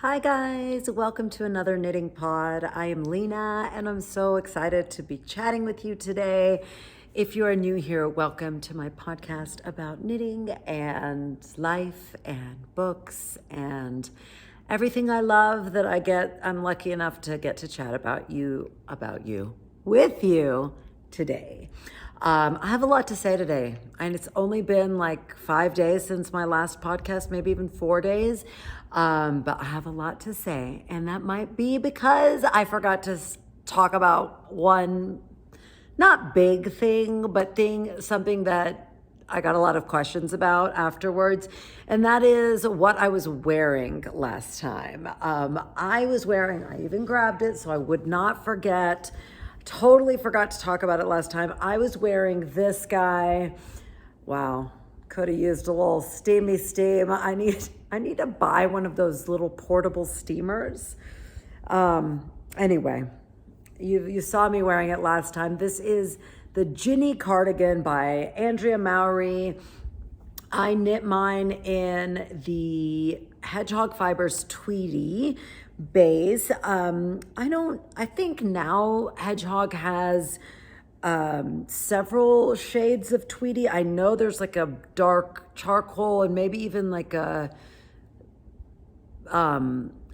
Hi guys, welcome to another knitting pod. I am Lena and I'm so excited to be chatting with you today. If you are new here, welcome to my podcast about knitting and life and books and everything I love that I'm lucky enough to get to chat with you today. I have a lot to say today, and it's only been like 5 days since my last podcast, maybe even 4 days. But I have a lot to say, and that might be because I forgot to talk about one, not big thing, but something that I got a lot of questions about afterwards, and that is what I was wearing last time. I even grabbed it so I would not forget. Totally forgot to talk about it last time. I was wearing this guy. Wow, could have used a little steam. I need to buy one of those little portable steamers. Anyway, you saw me wearing it last time. This is the Ginny Cardigan by Andrea Mowry. I knit mine in the Hedgehog Fibers Tweedy base. I think now Hedgehog has several shades of Tweedy. I know there's like a dark charcoal and maybe even like a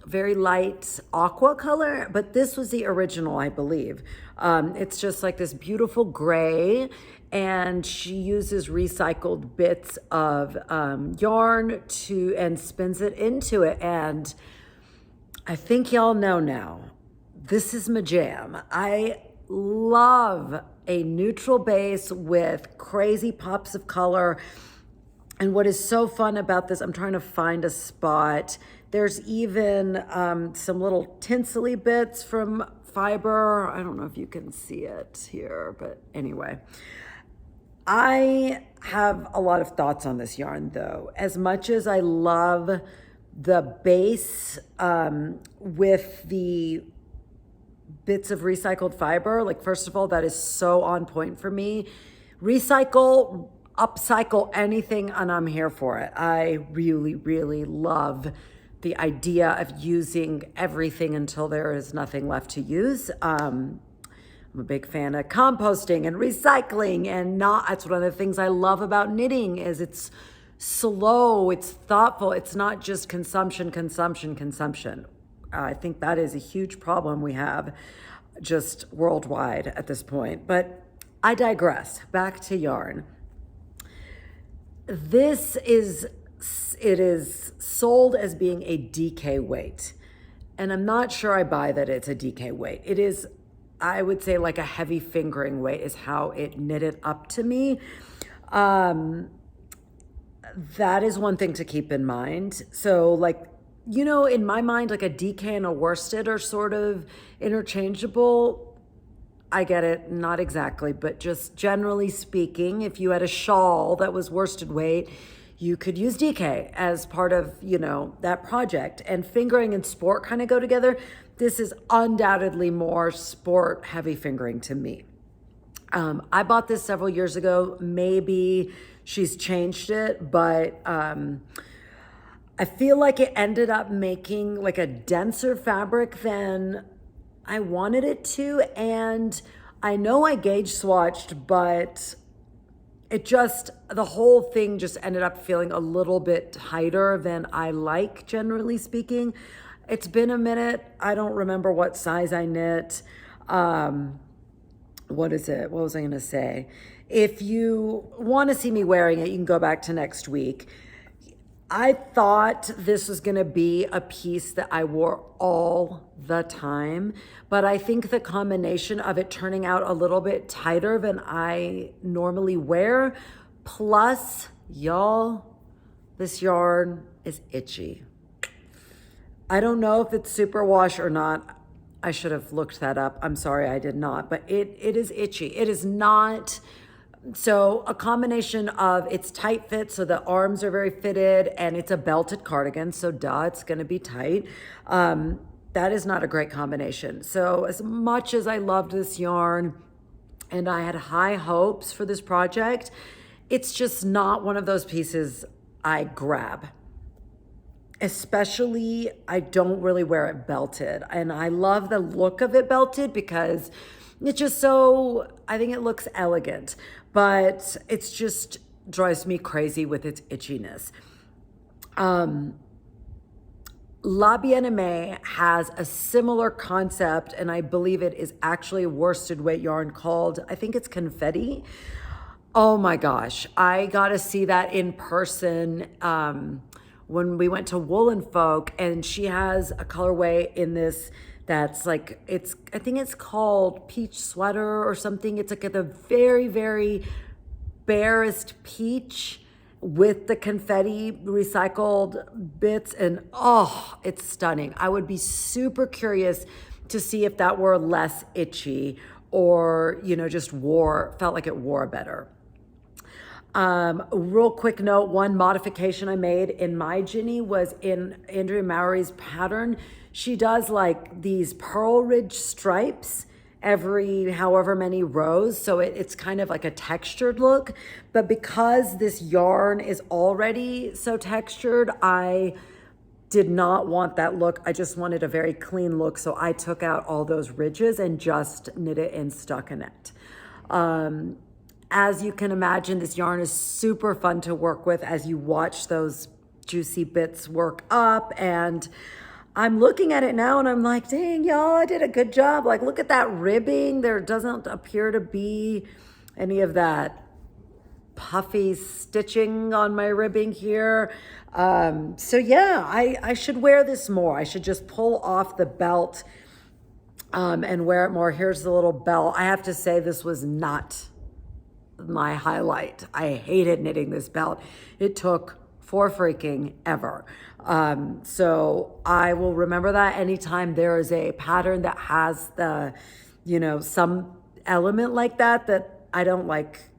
very light aqua color, but this was the original, I believe. It's just like this beautiful gray, and she uses recycled bits of yarn and spins it into it. And I think y'all know now, this is my jam. I love a neutral base with crazy pops of color. And what is so fun about this, I'm trying to find a spot. There's even some little tinsely bits from fiber. I don't know if you can see it here, but anyway. I have a lot of thoughts on this yarn though. As much as I love the base with the bits of recycled fiber, like first of all, that is so on point for me. Recycle, upcycle anything and I'm here for it. I really, really love the idea of using everything until there is nothing left to use. I'm a big fan of composting and recycling, and that's one of the things I love about knitting is it's slow, it's thoughtful, it's not just consumption. I think that is a huge problem we have just worldwide at this point. But I digress. Back to yarn. It is sold as being a DK weight, and I'm not sure I buy that it's a DK weight. It is, I would say, like a heavy fingering weight is how it knitted up to me. That is one thing to keep in mind. So like, in my mind, like a DK and a worsted are sort of interchangeable. I get it, not exactly, but just generally speaking, if you had a shawl that was worsted weight, you could use DK as part of, that project. And fingering and sport kind of go together. This is undoubtedly more sport heavy fingering to me. I bought this several years ago. Maybe she's changed it, but I feel like it ended up making like a denser fabric than I wanted it to. And I know I gauge swatched, but the whole thing just ended up feeling a little bit tighter than I like, generally speaking. It's been a minute. I don't remember what size I knit. What is it? What was I going to say? If you want to see me wearing it, you can go back to next week. I thought this was going to be a piece that I wore all the time, but I think the combination of it turning out a little bit tighter than I normally wear, plus, y'all, this yarn is itchy. I don't know if it's superwash or not. I should have looked that up. I'm sorry I did not, but it is itchy. It is not. So a combination of it's tight fit, so the arms are very fitted, and it's a belted cardigan, so it's going to be tight. That is not a great combination. So as much as I loved this yarn and I had high hopes for this project, it's just not one of those pieces I grab. Especially, I don't really wear it belted. And I love the look of it belted because it's just so, I think it looks elegant, but it's just drives me crazy with its itchiness. La Bien-Aimée has a similar concept, and I believe it is actually a worsted weight yarn called, I think it's confetti. Oh my gosh, I got to see that in person when we went to Woolen Folk, and she has a colorway in this that's like, I think it's called peach sweater or something. It's like the very, very barest peach with the confetti recycled bits, and oh, it's stunning. I would be super curious to see if that were less itchy or, just felt like it wore better. Real quick note, one modification I made in my Ginny was in Andrea Mowry's pattern. She does like these pearl ridge stripes every however many rows. So it's kind of like a textured look. But because this yarn is already so textured, I did not want that look. I just wanted a very clean look. So I took out all those ridges and just knit it in stockinette. As you can imagine, this yarn is super fun to work with as you watch those juicy bits work up. And I'm looking at it now and I'm like, dang, y'all, I did a good job. Like, look at that ribbing. There doesn't appear to be any of that puffy stitching on my ribbing here. So yeah, I should wear this more. I should just pull off the belt and wear it more. Here's the little belt. I have to say this was not my highlight. I hated knitting this belt. It took for freaking ever. So I will remember that anytime there is a pattern that has the, some element like that I don't like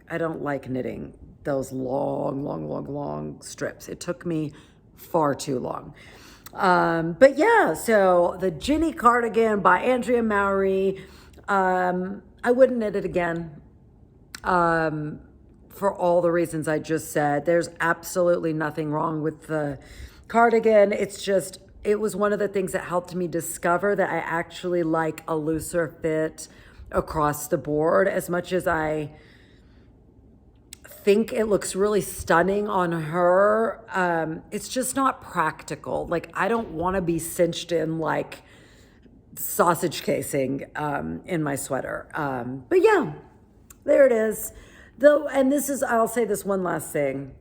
knitting those long strips. It took me far too long. But yeah, so the Ginny Cardigan by Andrea Mowry, I wouldn't knit it again. For all the reasons I just said. There's absolutely nothing wrong with the cardigan. It was one of the things that helped me discover that I actually like a looser fit across the board. As much as I think it looks really stunning on her, it's just not practical. Like, I don't want to be cinched in like sausage casing in my sweater. But yeah, there it is. Though, and I'll say this one last thing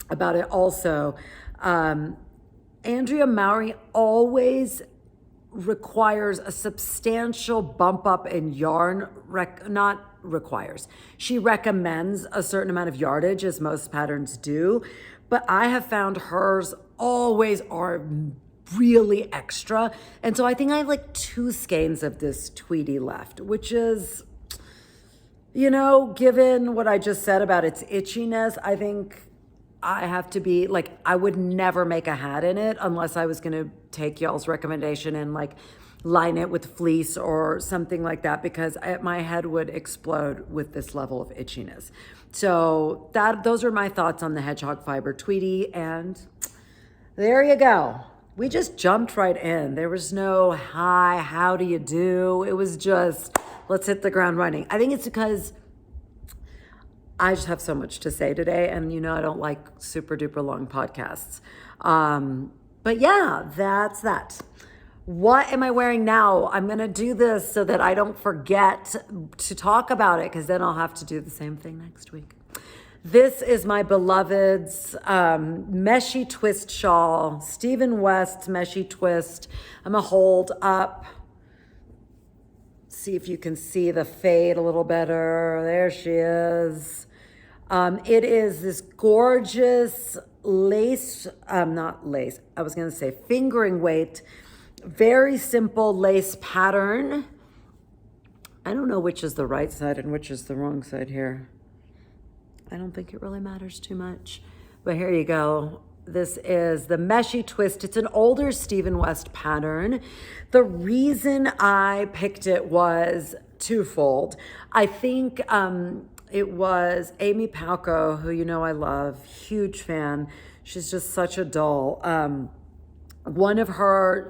about it also. Andrea Mowry always requires a substantial bump up in yarn, not requires. She recommends a certain amount of yardage, as most patterns do, but I have found hers always are really extra. And so I think I have like 2 skeins of this Tweety left, which is, given what I just said about its itchiness, I think I have to be like, I would never make a hat in it unless I was going to take y'all's recommendation and like line it with fleece or something like that, because my head would explode with this level of itchiness. So those are my thoughts on the Hedgehog Fiber Tweety, and there you go. We just jumped right in. There was no hi, how do you do? It was just, let's hit the ground running. I think it's because I just have so much to say today, and I don't like super duper long podcasts. But yeah, that's that. What am I wearing now? I'm going to do this so that I don't forget to talk about it, because then I'll have to do the same thing next week. This is my beloved's Meshy Twist shawl, Stephen West's Meshy Twist. I'm going to hold up, see if you can see the fade a little better. There she is. It is this gorgeous lace, not lace, I was going to say fingering weight, very simple lace pattern. I don't know which is the right side and which is the wrong side here. I don't think it really matters too much, but here you go. This is the Meshy Twist. It's an older Stephen West pattern. The reason I picked it was twofold. I think it was Amy Palco, who I love, huge fan. She's just such a doll.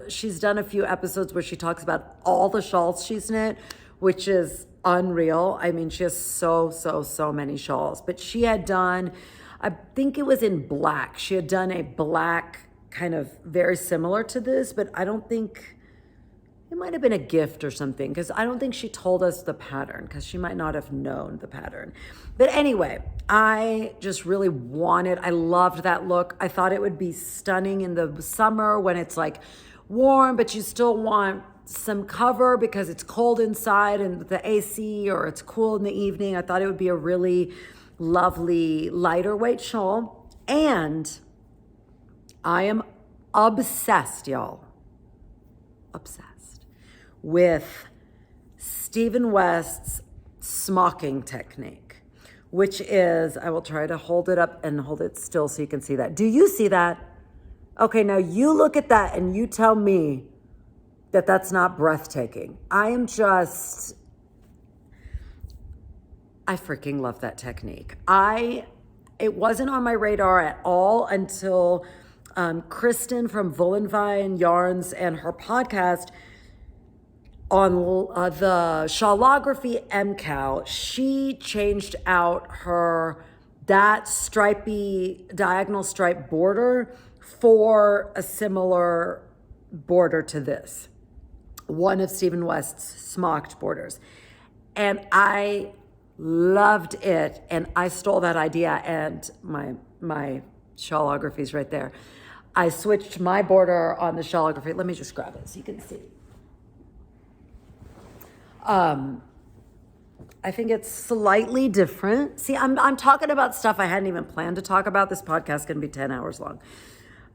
she's done a few episodes where she talks about all the shawls she's knit, which is unreal. I mean, she has so many shawls. But she had done, I think it was in black. She had done a black kind of very similar to this, but I don't think, it might have been a gift or something, because I don't think she told us the pattern, because she might not have known the pattern. But anyway, I just really I loved that look. I thought it would be stunning in the summer when it's like warm, but you still want some cover because it's cold inside and the AC, or it's cool in the evening. I thought it would be a really lovely lighter weight shawl. And I am obsessed, y'all. Obsessed with Stephen West's smocking technique, which is, I will try to hold it up and hold it still so you can see that. Do you see that? Okay, now you look at that and you tell me that that's not breathtaking. I freaking love that technique. It wasn't on my radar at all until Kristen from Vullenvine Yarns and her podcast on the Shawlography MCal. She changed out that stripy diagonal stripe border for a similar border to this, one of Stephen West's smocked borders. And I loved it, and I stole that idea, and my shawlography is right there. I switched my border on the shawlography. Let me just grab it so you can see. I think it's slightly different. See, I'm talking about stuff I hadn't even planned to talk about. This podcast can be 10 hours long.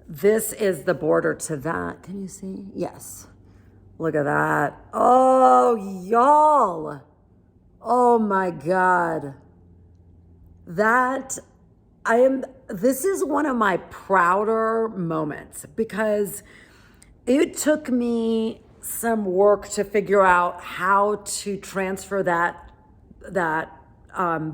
This is the border to that. Can you see? Yes. Look at that. Oh, y'all. Oh my God. This is one of my prouder moments, because it took me some work to figure out how to transfer that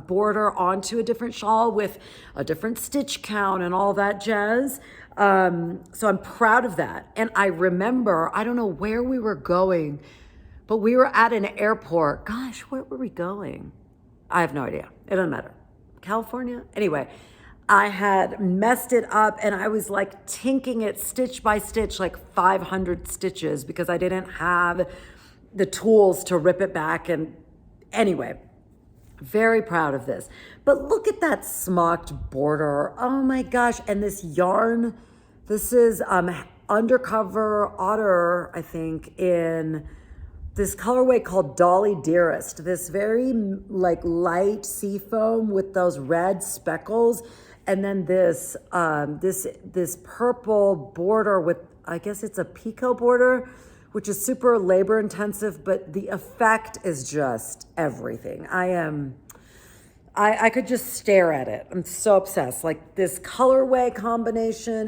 border onto a different shawl with a different stitch count and all that jazz. So I'm proud of that. And I remember, I don't know where we were going, but we were at an airport. Gosh, where were we going? I have no idea. It doesn't matter. California? Anyway, I had messed it up, and I was like tinking it stitch by stitch, like 500 stitches, because I didn't have the tools to rip it back. And anyway, very proud of this. But look at that smocked border. Oh my gosh. And this yarn, this is Undercover Otter, I think, in this colorway called Dolly Dearest. This very like light sea foam with those red speckles. And then this purple border with, I guess it's a picot border, which is super labor intensive, but the effect is just everything. I could just stare at it. I'm so obsessed. Like this colorway combination,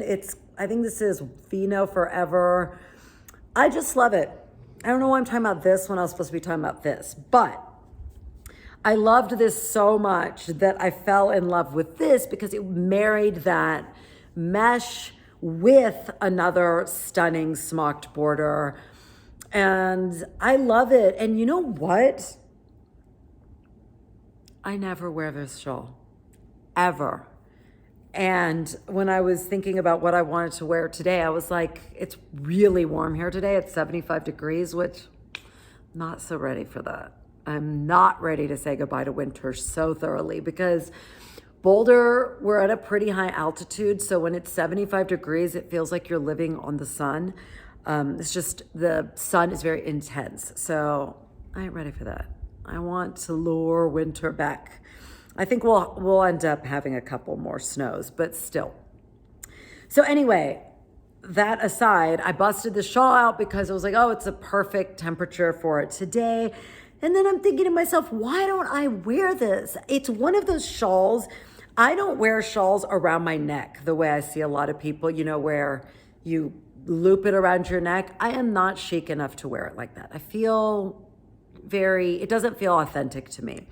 I think this is Vino Forever. I just love it. I don't know why I'm talking about this when I was supposed to be talking about this, but I loved this so much that I fell in love with this because it married that mesh with another stunning smocked border. And I love it. And you know what? I never wear this shawl, ever. And when I was thinking about what I wanted to wear today, I was like, it's really warm here today. It's 75 degrees, which I'm not so ready for that. I'm not ready to say goodbye to winter so thoroughly, because Boulder, we're at a pretty high altitude. So when it's 75 degrees, it feels like you're living on the sun. It's just the sun is very intense. So I ain't ready for that. I want to lure winter back. I think we'll end up having a couple more snows, but still. So anyway, that aside, I busted the shawl out because I was like, oh, it's a perfect temperature for it today. And then I'm thinking to myself, why don't I wear this? It's one of those shawls. I don't wear shawls around my neck the way I see a lot of people, where you loop it around your neck. I am not chic enough to wear it like that. It doesn't feel authentic to me.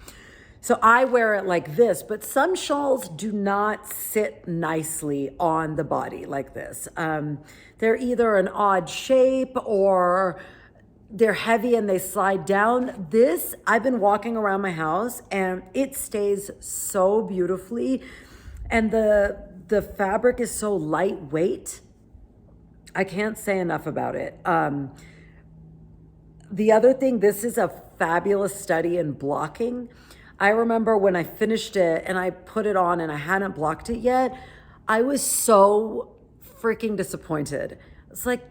So I wear it like this, but some shawls do not sit nicely on the body like this. They're either an odd shape or they're heavy and they slide down. This, I've been walking around my house and it stays so beautifully. And the fabric is so lightweight. I can't say enough about it. The other thing, this is a fabulous study in blocking. I remember when I finished it and I put it on and I hadn't blocked it yet, I was so freaking disappointed. It's like,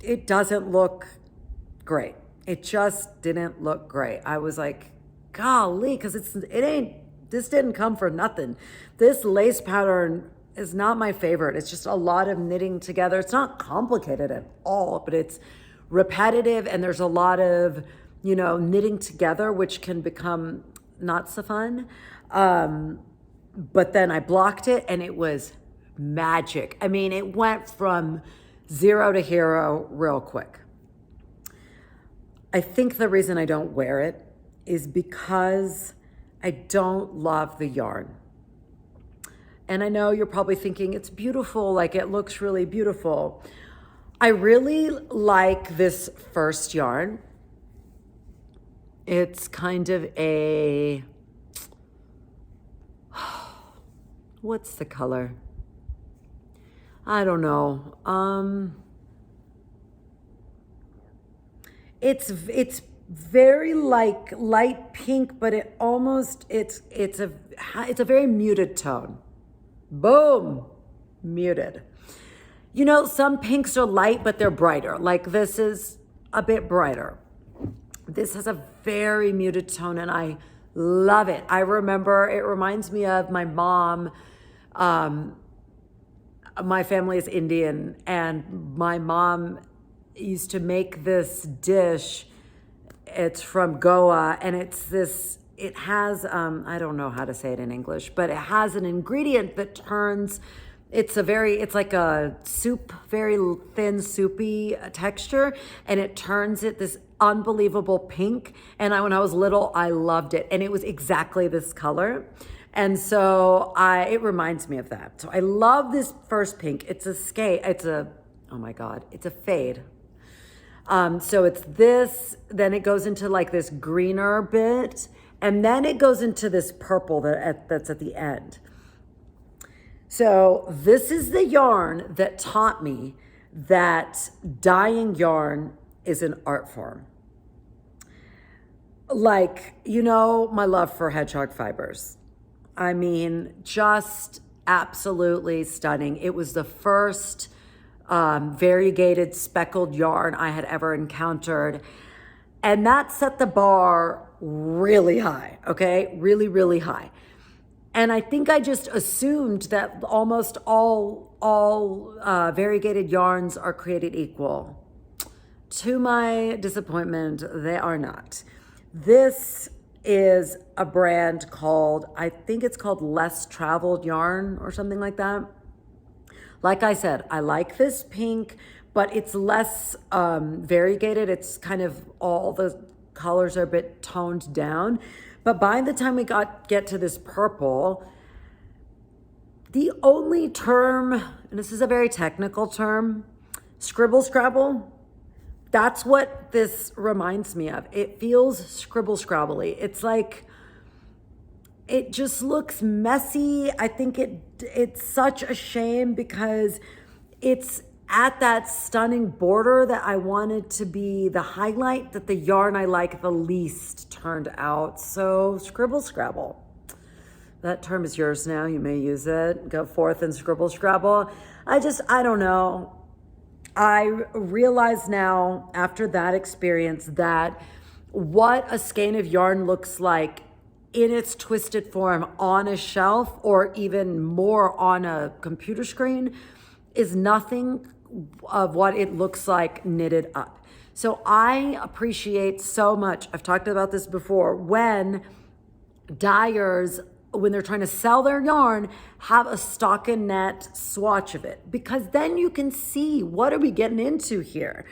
it doesn't look great. It just didn't look great. I was like, golly, because this didn't come for nothing. This lace pattern is not my favorite. It's just a lot of knitting together. It's not complicated at all, but it's repetitive and there's a lot of, knitting together, which can become not so fun. But then I blocked it and it was magic. I mean, it went from 0 to hero real quick. I think the reason I don't wear it is because I don't love the yarn. And I know you're probably thinking it's beautiful, like it looks really beautiful. I really like this first yarn. It's kind of what's the color? I don't know. It's very like light pink, but it's a very muted tone. Boom, muted. Some pinks are light, but they're brighter. Like this is a bit brighter. This has a very muted tone and I love it. I remember, it reminds me of my mom. My family is Indian and my mom used to make this dish. It's from Goa and it has, I don't know how to say it in English, but it has an ingredient that turns, it's like a soup, very thin soupy texture, and it turns it this unbelievable pink. And when I was little, I loved it. And it was exactly this color. And so it reminds me of that. So I love this first pink. It's a oh my God, it's a fade. So it's this, then it goes into like this greener bit, and then it goes into this purple that's at the end. So this is the yarn that taught me that dyeing yarn is an art form. Like, my love for hedgehog fibers. I mean, just absolutely stunning. It was the first variegated speckled yarn I had ever encountered. And that set the bar really high, okay? Really, really high. And I think I just assumed that almost all variegated yarns are created equal. To my disappointment, they are not. This is a brand I think it's called Less Traveled Yarn or something like that. Like I said, I like this pink, but it's less variegated. It's kind of all the colors are a bit toned down. But by the time we get to this purple, the only term, and this is a very technical term, scribble scrabble, that's what this reminds me of. It feels scribble scrabbly. It's like, it just looks messy. I think it's such a shame because it's at that stunning border that I wanted to be the highlight, that the yarn I like the least turned out. So scribble scrabble. That term is yours now. You may use it. Go forth and scribble scrabble. I don't know. I realize now after that experience that what a skein of yarn looks like in its twisted form on a shelf or even more on a computer screen is nothing of what it looks like knitted up. So I appreciate so much, I've talked about this before, when dyers, when they're trying to sell their yarn, have a stockinette swatch of it, because then you can see what are we getting into here.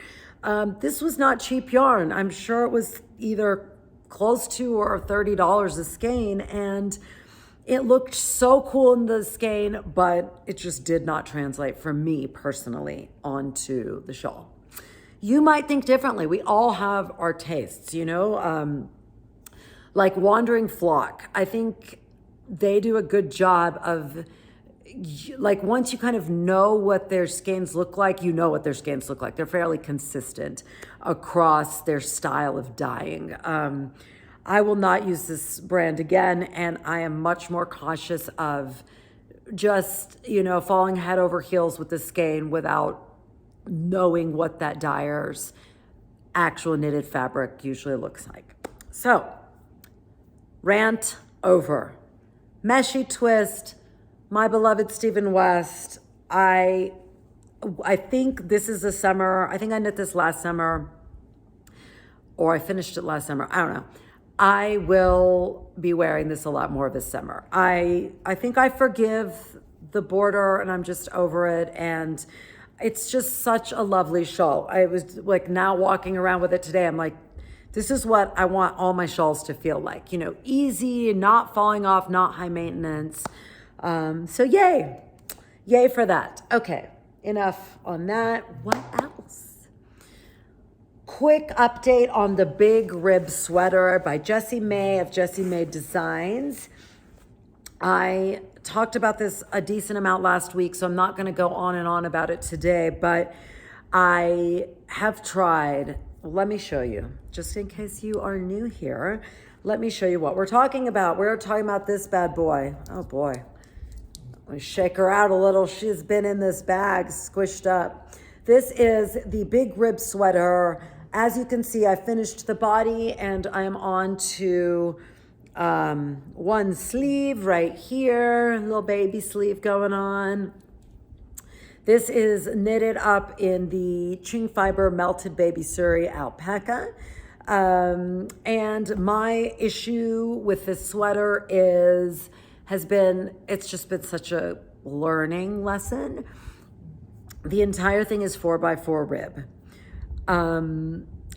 This was not cheap yarn. I'm sure it was either close to or $30 a skein, and it looked so cool in the skein, but it just did not translate for me personally onto the shawl. You might think differently. We all have our tastes, you know, like Wandering Flock. I think they do a good job of, like, once you kind of know what their skeins look like, you know what their skeins look like. They're fairly consistent across their style of dyeing. I will not use this brand again, and I am much more cautious of just, you know, falling head over heels with the skein without knowing what that dyer's actual knitted fabric usually looks like. So, rant over. Meshy Twist, my beloved Stephen West. I think this is the summer. I think I knit this last summer, or I finished it last summer. I don't know. I will be wearing this a lot more this summer. I think I forgive the border, and I'm just over it, and it's just such a lovely shawl. I was like now walking around with it today. I'm like, this is what I want all my shawls to feel like, you know, easy, not falling off, not high maintenance. So yay for that. Okay, enough on that. What else? Quick update on the big rib sweater by Jessie May of Jessie May Designs. I talked about this a decent amount last week, so I'm not going to go on and on about it today, but I have tried. Let me show you, just in case you are new here. Let me show you what we're talking about. We're talking about this bad boy. Oh boy. Let me shake her out a little. She's been in this bag, squished up. This is the big rib sweater. As you can see, I finished the body and I am on to one sleeve right here, little baby sleeve going on. This is knitted up in the Ching Fiber Melted Baby Suri Alpaca. And my issue with this sweater it's just been such a learning lesson. The entire thing is 4x4 rib.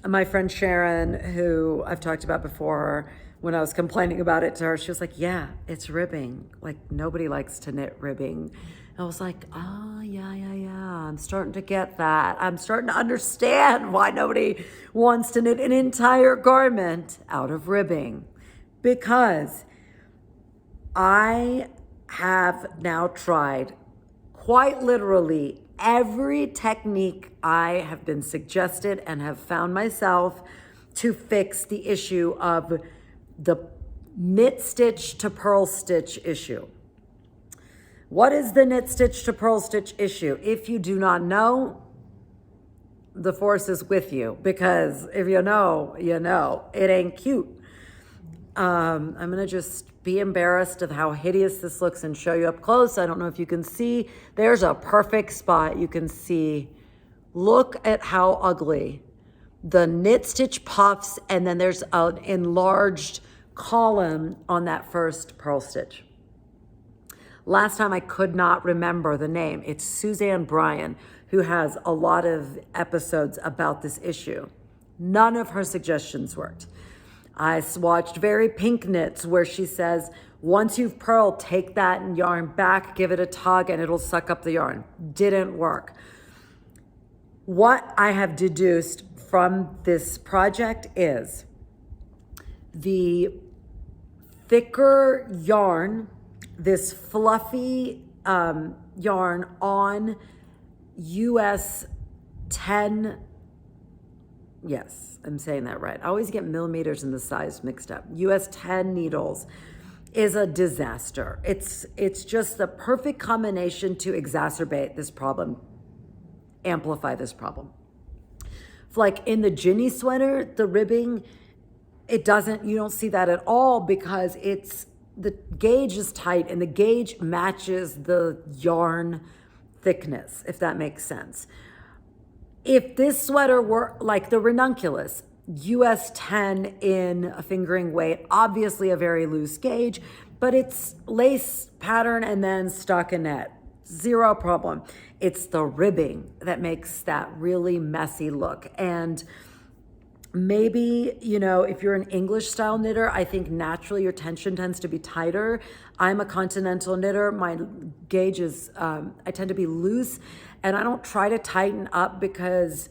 My friend Sharon, who I've talked about before, when I was complaining about it to her, she was like, yeah, it's ribbing. Like, nobody likes to knit ribbing. I was like, oh, yeah. I'm starting to get that. I'm starting to understand why nobody wants to knit an entire garment out of ribbing. Because I have now tried quite literally every technique I have been suggested and have found myself to fix the issue of the knit stitch to purl stitch issue. What is the knit stitch to purl stitch issue? If you do not know, the force is with you, because if you know, you know. It ain't cute. I'm gonna just be embarrassed of how hideous this looks and show you up close. I don't know if you can see. There's a perfect spot you can see. Look at how ugly. The knit stitch puffs, and then there's an enlarged column on that first purl stitch. Last time I could not remember the name. It's Suzanne Bryan, who has a lot of episodes about this issue. None of her suggestions worked. I watched Very Pink Knits, where she says, once you've purled, take that yarn back, give it a tug, and it'll suck up the yarn. Didn't work. What I have deduced from this project is the thicker yarn, this fluffy yarn on US 10, yes, I'm saying that right. I always get millimeters and the size mixed up. US 10 needles is a disaster. It's just the perfect combination to exacerbate this problem, amplify this problem. Like in the Ginny sweater, the ribbing, you don't see that at all, because the gauge is tight and the gauge matches the yarn thickness, if that makes sense. If this sweater were like the ranunculus, US 10 in a fingering weight, obviously a very loose gauge, but it's lace pattern and then stockinette, zero problem. It's the ribbing that makes that really messy look. And Maybe, if you're an English style knitter, I think naturally your tension tends to be tighter. I'm a continental knitter. My gauge is, I tend to be loose, and I don't try to tighten up because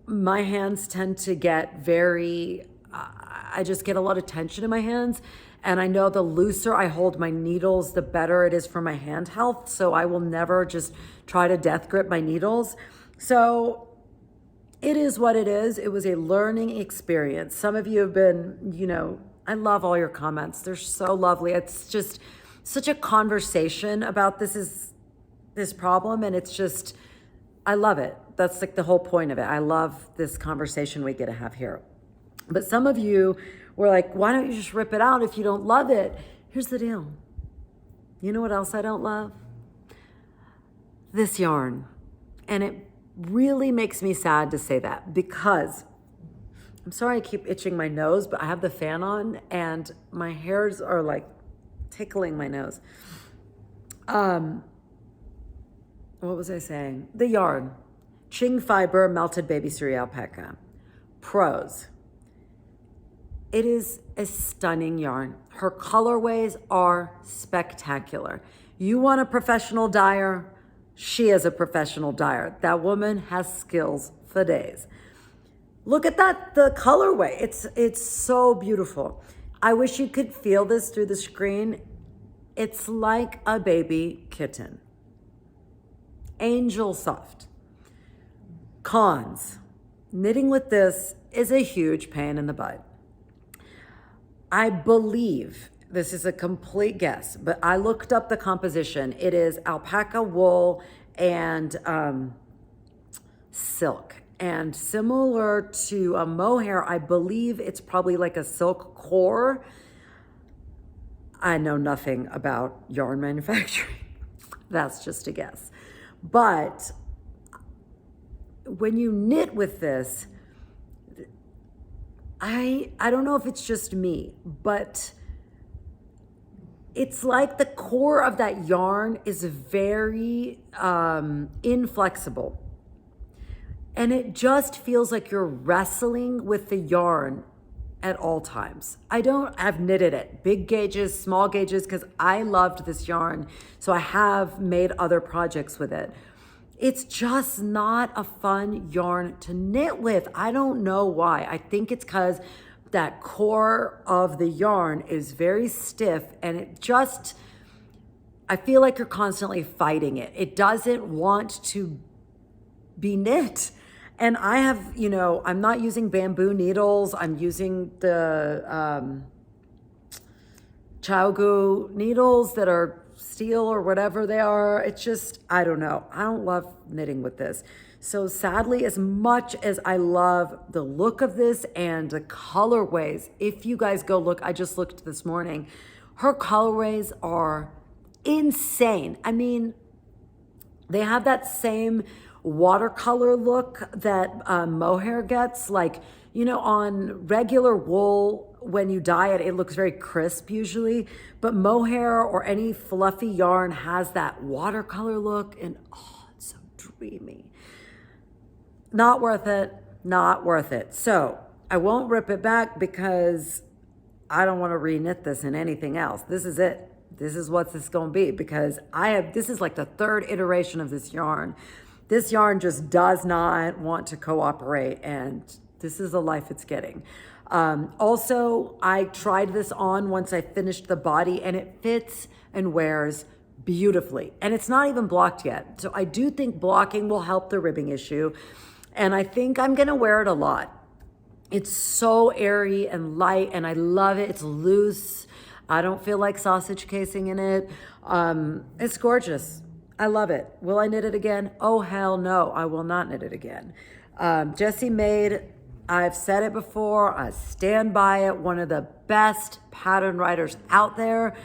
my hands tend to get I just get a lot of tension in my hands. And I know the looser I hold my needles, the better it is for my hand health. So I will never just try to death grip my needles. So it is what it is. It was a learning experience. Some of you have been, I love all your comments. They're so lovely. It's just such a conversation about this problem. And it's just, I love it. That's like the whole point of it. I love this conversation we get to have here. But some of you were like, why don't you just rip it out if you don't love it? Here's the deal. You know what else I don't love? This yarn. And it really makes me sad to say that, because I'm sorry I keep itching my nose, but I have the fan on and my hairs are like tickling my nose. What was I saying? The yarn. Ching fiber, melted baby Suri alpaca. Pros. It is a stunning yarn. Her colorways are spectacular. You want a professional dyer? She is a professional dyer. That woman has skills for days. Look at that, the colorway. It's so beautiful. I wish you could feel this through the screen. It's like a baby kitten. Angel soft. Cons. Knitting with this is a huge pain in the butt. I believe, this is a complete guess, but I looked up the composition. It is alpaca, wool, and silk. And similar to a mohair, I believe it's probably like a silk core. I know nothing about yarn manufacturing. That's just a guess. But when you knit with this, I don't know if it's just me, but it's like the core of that yarn is very inflexible. And it just feels like you're wrestling with the yarn at all times. I've knitted it, big gauges, small gauges, because I loved this yarn. So I have made other projects with it. It's just not a fun yarn to knit with. I don't know why. I think it's because that core of the yarn is very stiff, and I feel like you're constantly fighting it. It doesn't want to be knit. And I have, I'm not using bamboo needles. I'm using the Chaogu needles that are steel or whatever they are. It's just, I don't know. I don't love knitting with this. So sadly, as much as I love the look of this and the colorways, if you guys go look, I just looked this morning, her colorways are insane. I mean, they have that same watercolor look that mohair gets. Like, on regular wool, when you dye it, it looks very crisp usually, but mohair or any fluffy yarn has that watercolor look, and it's so dreamy. Not worth it, not worth it. So I won't rip it back because I don't want to reknit this in anything else. This is it. This is what this is going to be, because this is like the third iteration of this yarn. This yarn just does not want to cooperate, and this is the life it's getting. Also, I tried this on once I finished the body, and it fits and wears beautifully. And it's not even blocked yet. So I do think blocking will help the ribbing issue. And I think I'm going to wear it a lot. It's so airy and light, and I love it. It's loose. I don't feel like sausage casing in it. It's gorgeous. I love it. Will I knit it again? Oh, hell no. I will not knit it again. Jessie made, I've said it before, I stand by it, one of the best pattern writers out there.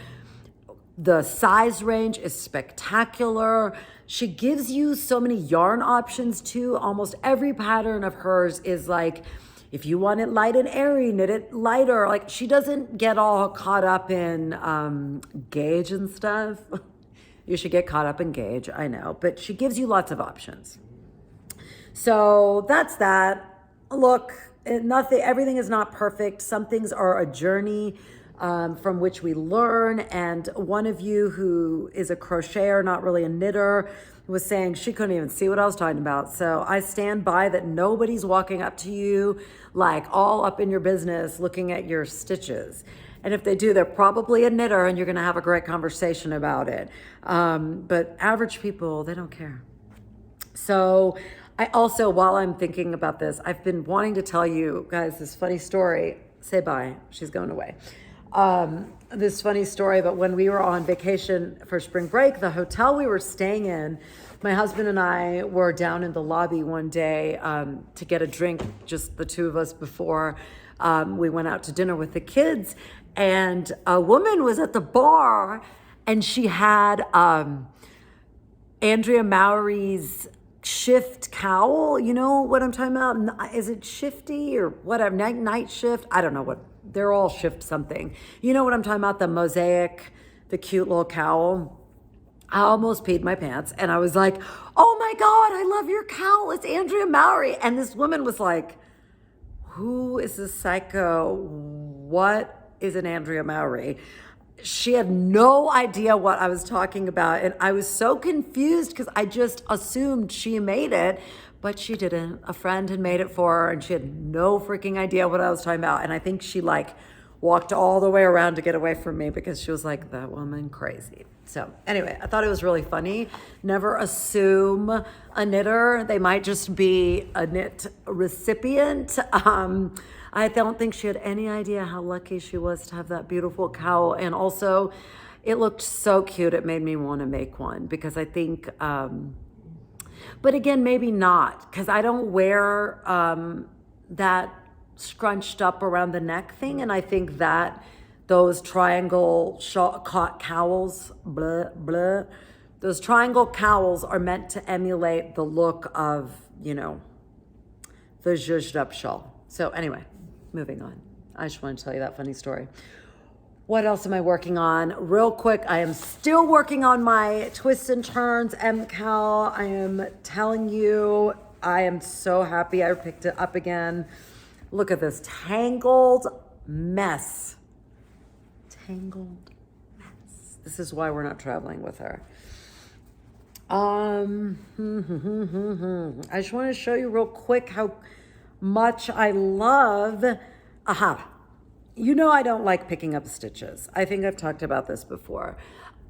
The size range is spectacular. She gives you so many yarn options too. Almost every pattern of hers is like, if you want it light and airy, knit it lighter. Like, she doesn't get all caught up in gauge and stuff. You should get caught up in gauge, I know, but she gives you lots of options. So that's that. Look, nothing, everything is not perfect. Some things are a journey from which we learn. And one of you who is a crocheter, not really a knitter, was saying she couldn't even see what I was talking about. So I stand by that. Nobody's walking up to you like all up in your business looking at your stitches. And if they do, they're probably a knitter and you're going to have a great conversation about it. But average people, they don't care. So I also, while I'm thinking about this, I've been wanting to tell you guys this funny story. Say bye. She's going away. This funny story, but when we were on vacation for spring break, the hotel we were staying in, my husband and I were down in the lobby one day to get a drink, just the two of us before we went out to dinner with the kids. And a woman was at the bar and she had Andrea Mowry's shift cowl. You know what I'm talking about? Is it shifty or whatever? Night shift? I don't know what. They're all shift something. You know what I'm talking about? The mosaic, the cute little cowl. I almost peed my pants and I was like, oh my God, I love your cowl. It's Andrea Mowry. And this woman was like, who is this psycho? What is an Andrea Mowry? She had no idea what I was talking about. And I was so confused because I just assumed she made it, but she didn't. A friend had made it for her and she had no freaking idea what I was talking about. And I think she like walked all the way around to get away from me because she was like, that woman crazy. So anyway, I thought it was really funny. Never assume a knitter. They might just be a knit recipient. I don't think she had any idea how lucky she was to have that beautiful cowl. And also, it looked so cute. It made me want to make one because I think, but again, maybe not because I don't wear that scrunched up around the neck thing. And I think that those triangle cowls, those triangle cowls are meant to emulate the look of, you know, the zhuzhed up shawl. So anyway, moving on. I just want to tell you that funny story. What else am I working on? Real quick, I am still working on my twists and turns MCal. I am telling you, I am so happy I picked it up again. Look at this tangled mess. Tangled mess. This is why we're not traveling with her. I just want to show you real quick how much I love. You know I don't like picking up stitches. I think I've talked about this before.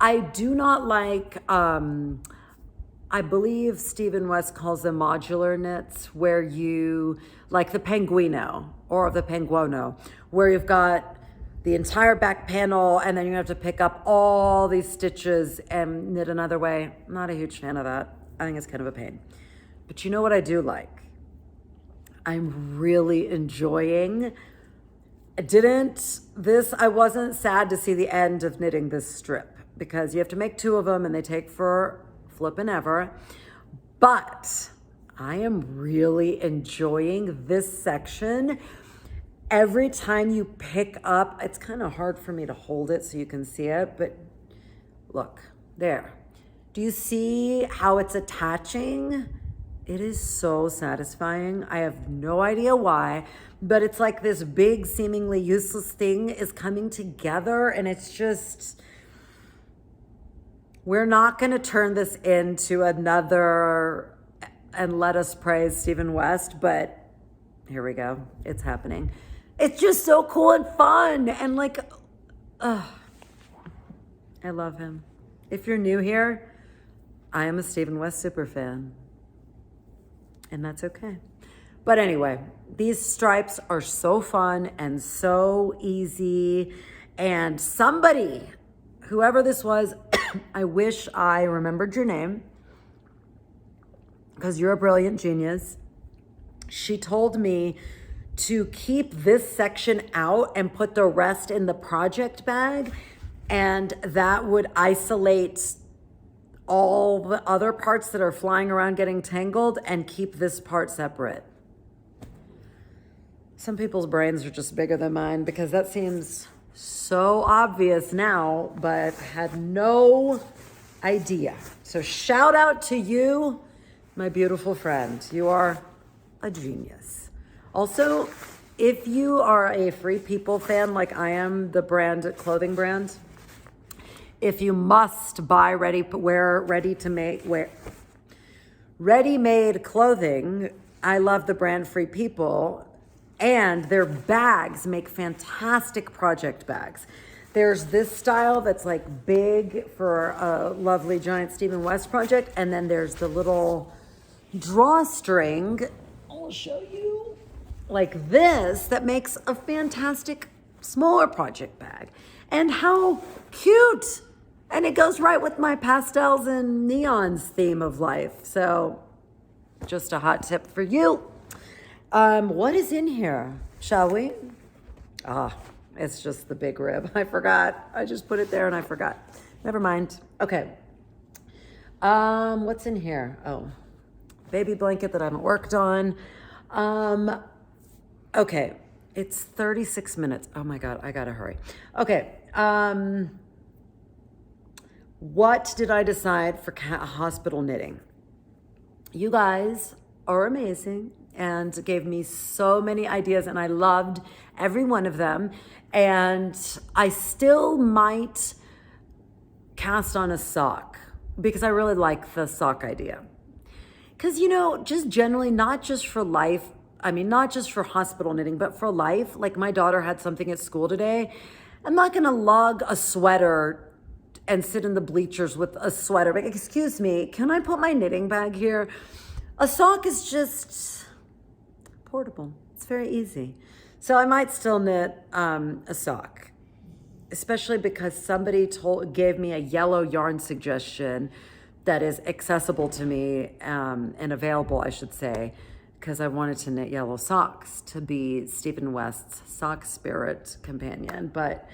I do not like, I believe Stephen West calls them modular knits, where you, like the Penguino or the Penguono, where you've got the entire back panel and then you have to pick up all these stitches and knit another way. I'm not a huge fan of that. I think it's kind of a pain. But you know what I do like? I'm really enjoying. I wasn't sad to see the end of knitting this strip because you have to make two of them and they take for flippin' ever. But I am really enjoying this section. Every time you pick up, it's kind of hard for me to hold it so you can see it, but look, there. Do you see how it's attaching? It is so satisfying. I have no idea why, but it's like this big, seemingly useless thing is coming together and it's just, we're not going to turn this into another and let us praise Stephen West, but here we go. It's happening. It's just so cool and fun. And like, I love him. If you're new here, I am a Stephen West super fan. And that's okay. But anyway, these stripes are so fun and so easy. And somebody, whoever this was, I wish I remembered your name because you're a brilliant genius. She told me to keep this section out and put the rest in the project bag, and that would isolate all the other parts that are flying around getting tangled and keep this part separate. Some people's brains are just bigger than mine because that seems so obvious now, but had no idea. So shout out to you, my beautiful friend. You are a genius. Also, if you are a Free People fan like I am, the brand, clothing brand, if you must buy ready-made clothing, I love the brand Free People, and their bags make fantastic project bags. There's this style that's like big for a lovely giant Stephen West project, and then there's the little drawstring, I'll show you, like this, that makes a fantastic smaller project bag. And how cute! And it goes right with my pastels and neons theme of life. So just a hot tip for you. What is in here? Shall we? It's just the big rib. I forgot. I just put it there and I forgot. Never mind. Okay. What's in here? Oh, baby blanket that I haven't worked on. Okay. It's 36 minutes. Oh my God, I gotta hurry. Okay. What did I decide for hospital knitting? You guys are amazing and gave me so many ideas, and I loved every one of them. And I still might cast on a sock because I really like the sock idea. Because, just generally, not just for life, not just for hospital knitting, but for life. Like my daughter had something at school today. I'm not going to lug a sweater and sit in the bleachers with a sweater. But excuse me, can I put my knitting bag here? A sock is just portable. It's very easy. So I might still knit a sock, especially because somebody gave me a yellow yarn suggestion that is accessible to me and available, I should say, because I wanted to knit yellow socks to be Stephen West's sock spirit companion. But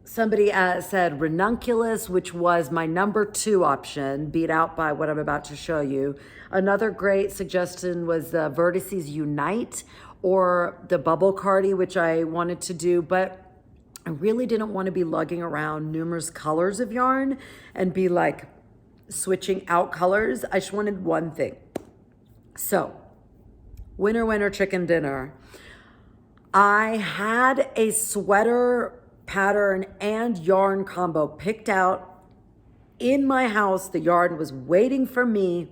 somebody said ranunculus, which was my number 2 option, beat out by what I'm about to show you. Another great suggestion was the Vertices Unite or the Bubble Cardi, which I wanted to do, but I really didn't want to be lugging around numerous colors of yarn and be like switching out colors. I just wanted one thing. So, winner, chicken dinner. I had a sweater pattern and yarn combo picked out in my house. The yarn was waiting for me,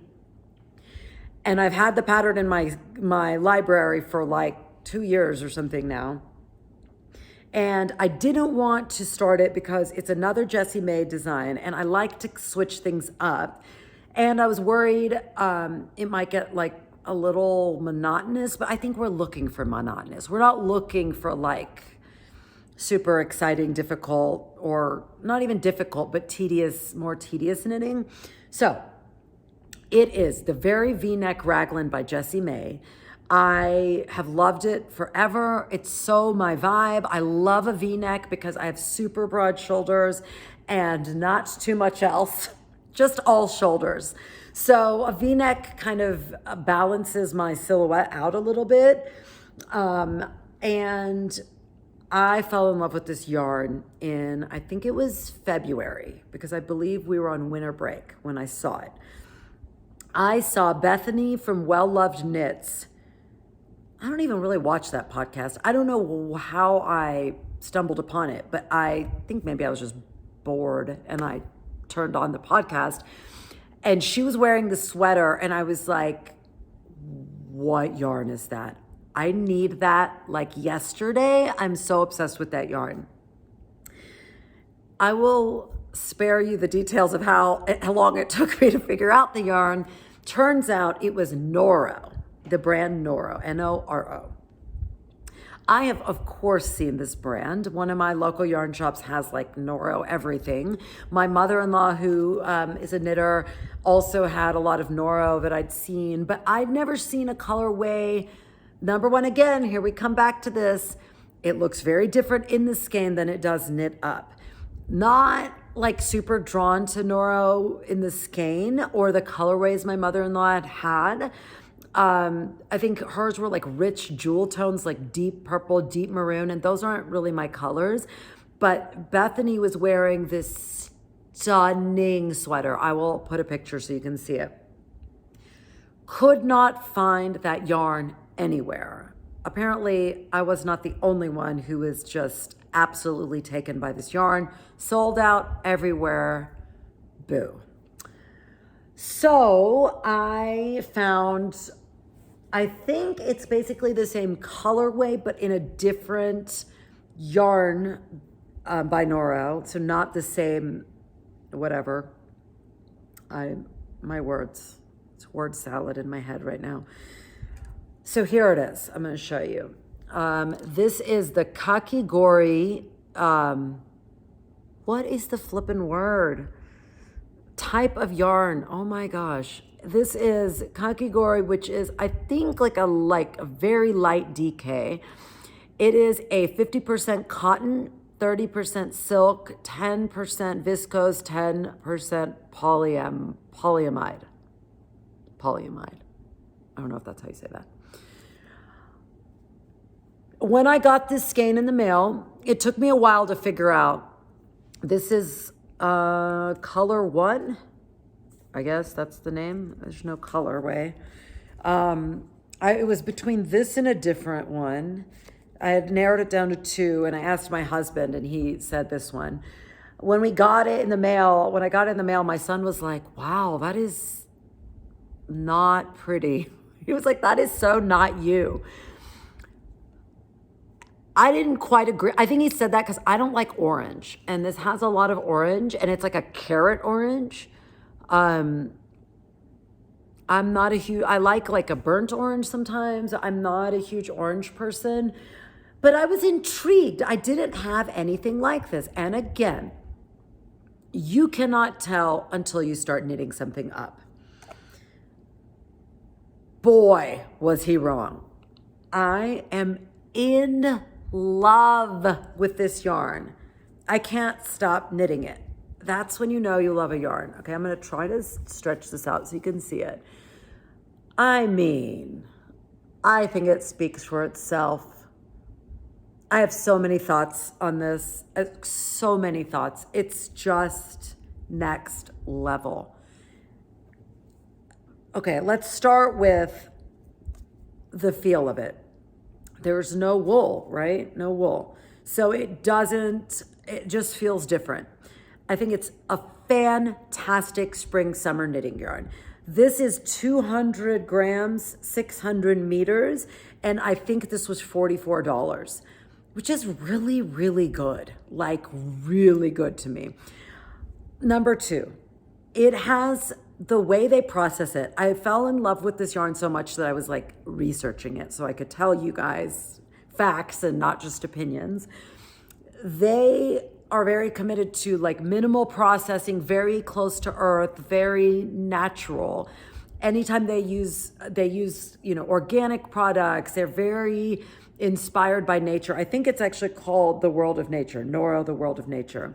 and I've had the pattern in my library for like 2 years or something now. And I didn't want to start it because it's another Jessie May design, and I like to switch things up. And I was worried it might get like a little monotonous, but I think we're looking for monotonous. We're not looking for like super exciting, difficult, or not even difficult, but more tedious knitting. So it is the very V-neck raglan by Jessie May. I have loved it forever. It's so my vibe. I love a V-neck because I have super broad shoulders and not too much else, just all shoulders. So a V-neck kind of balances my silhouette out a little bit. And I fell in love with this yarn in, I think it was February, because I believe we were on winter break when I saw it. I saw Bethany from Well Loved Knits. I don't even really watch that podcast. I don't know how I stumbled upon it, but I think maybe I was just bored and I turned on the podcast. And she was wearing the sweater, and I was like, what yarn is that? I need that like yesterday. I'm so obsessed with that yarn. I will spare you the details of how long it took me to figure out the yarn. Turns out it was Noro, the brand Noro, Noro. I have, of course, seen this brand. One of my local yarn shops has like Noro everything. My mother-in-law, who is a knitter, also had a lot of Noro that I'd seen, but I'd never seen a colorway. Number one, again, here we come back to this. It looks very different in the skein than it does knit up. Not like super drawn to Noro in the skein or the colorways my mother-in-law had. I think hers were like rich jewel tones, like deep purple, deep maroon, and those aren't really my colors. But Bethany was wearing this stunning sweater. I will put a picture so you can see it. Could not find that yarn anywhere. Apparently, I was not the only one who was just absolutely taken by this yarn. Sold out everywhere. Boo. So I found, I think it's basically the same colorway, but in a different yarn by Noro. So not the same, whatever. My words. It's word salad in my head right now. So here it is. I'm going to show you. This is the kakigori. What is the flippin' word? Type of yarn. Oh my gosh. This is kakigori, which is, I think, like a very light DK. It is a 50% cotton, 30% silk, 10% viscose, 10% polyamide. I don't know if that's how you say that. When I got this skein in the mail, it took me a while to figure out. This is color 1. I guess that's the name. There's no colorway. It was between this and a different one. I had narrowed it down to 2, and I asked my husband, and he said this one. When I got it in the mail, my son was like, wow, that is not pretty. He was like, that is so not you. I didn't quite agree. I think he said that because I don't like orange, and this has a lot of orange, and it's like a carrot orange. I'm not a huge, I like a burnt orange sometimes. I'm not a huge orange person, but I was intrigued. I didn't have anything like this. And again, you cannot tell until you start knitting something up. Boy, was he wrong. I am in love with this yarn. I can't stop knitting it. That's when you know you love a yarn. Okay, I'm going to try to stretch this out so you can see it. I mean, I think it speaks for itself. I have so many thoughts on this. So many thoughts. It's just next level. Okay, let's start with the feel of it. There's no wool, right? No wool. So it just feels different. I think it's a fantastic spring summer knitting yarn. This is 200 grams, 600 meters, and I think this was $44, which is really, really good. Like really good to me. Number 2, it has the way they process it. I fell in love with this yarn so much that I was like researching it so I could tell you guys facts and not just opinions. They are very committed to like minimal processing, very close to earth, very natural. Anytime they use, organic products. They're very inspired by nature. I think it's actually called The World of Nature, Noro, The World of Nature.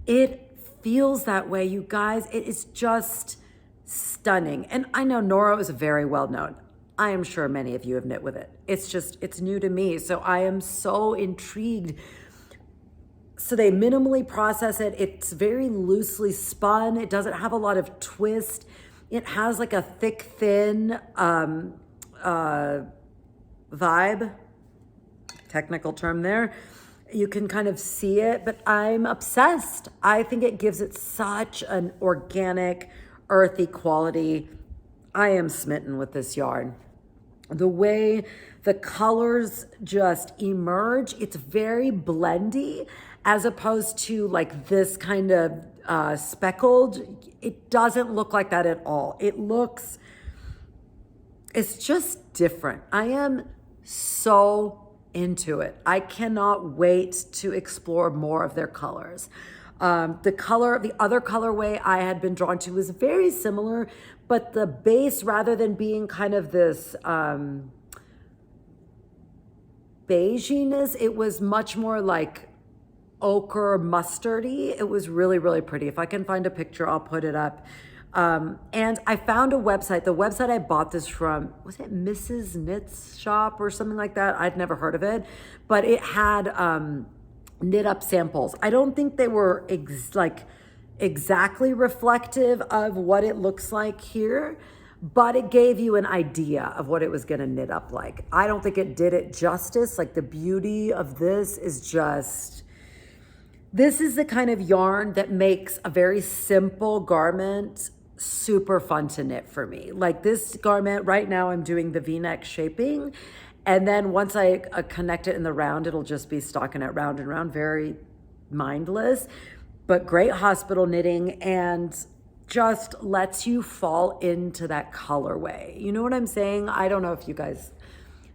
It feels that way, you guys. It is just stunning. And I know Noro is very well known. I am sure many of you have knit with it. It's new to me. So I am so intrigued. So they minimally process it. It's very loosely spun. It doesn't have a lot of twist. It has like a thick, thin vibe, technical term there. You can kind of see it, but I'm obsessed. I think it gives it such an organic, earthy quality. I am smitten with this yarn. The way the colors just emerge, it's very blendy as opposed to like this kind of speckled. It doesn't look like that at all. It's just different. I am so into it. I cannot wait to explore more of their colors. The other colorway I had been drawn to was very similar, but the base, rather than being kind of this beiginess, it was much more like ochre mustardy. It was really, really pretty. If I can find a picture, I'll put it up. And I found a website. The website I bought this from, was it Mrs. Knits Shop or something like that? I'd never heard of it, but it had knit up samples. I don't think they were exactly reflective of what it looks like here, but it gave you an idea of what it was going to knit up like. I don't think it did it justice. Like the beauty of this is just, this is the kind of yarn that makes a very simple garment super fun to knit for me. Like this garment right now, I'm doing the V-neck shaping. And then once I connect it in the round, it'll just be stockinette round and round, very mindless, but great hospital knitting and just lets you fall into that colorway. You know what I'm saying? I don't know if you guys,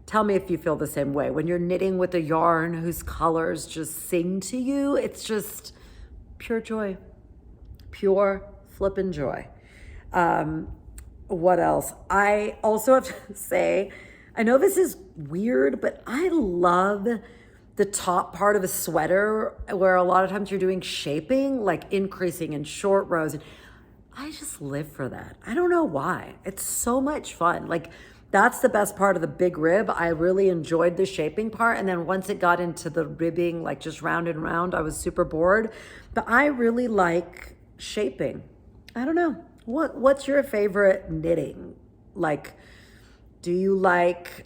tell me if you feel the same way. When you're knitting with a yarn whose colors just sing to you, it's just pure joy, pure flippin' joy. What else? I also have to say, I know this is weird, but I love the top part of a sweater where a lot of times you're doing shaping, like increasing in short rows. I just live for that. I don't know why. It's so much fun. Like that's the best part of the big rib. I really enjoyed the shaping part. And then once it got into the ribbing, like just round and round, I was super bored. But I really like shaping. I don't know. What's your favorite knitting? Like, do you like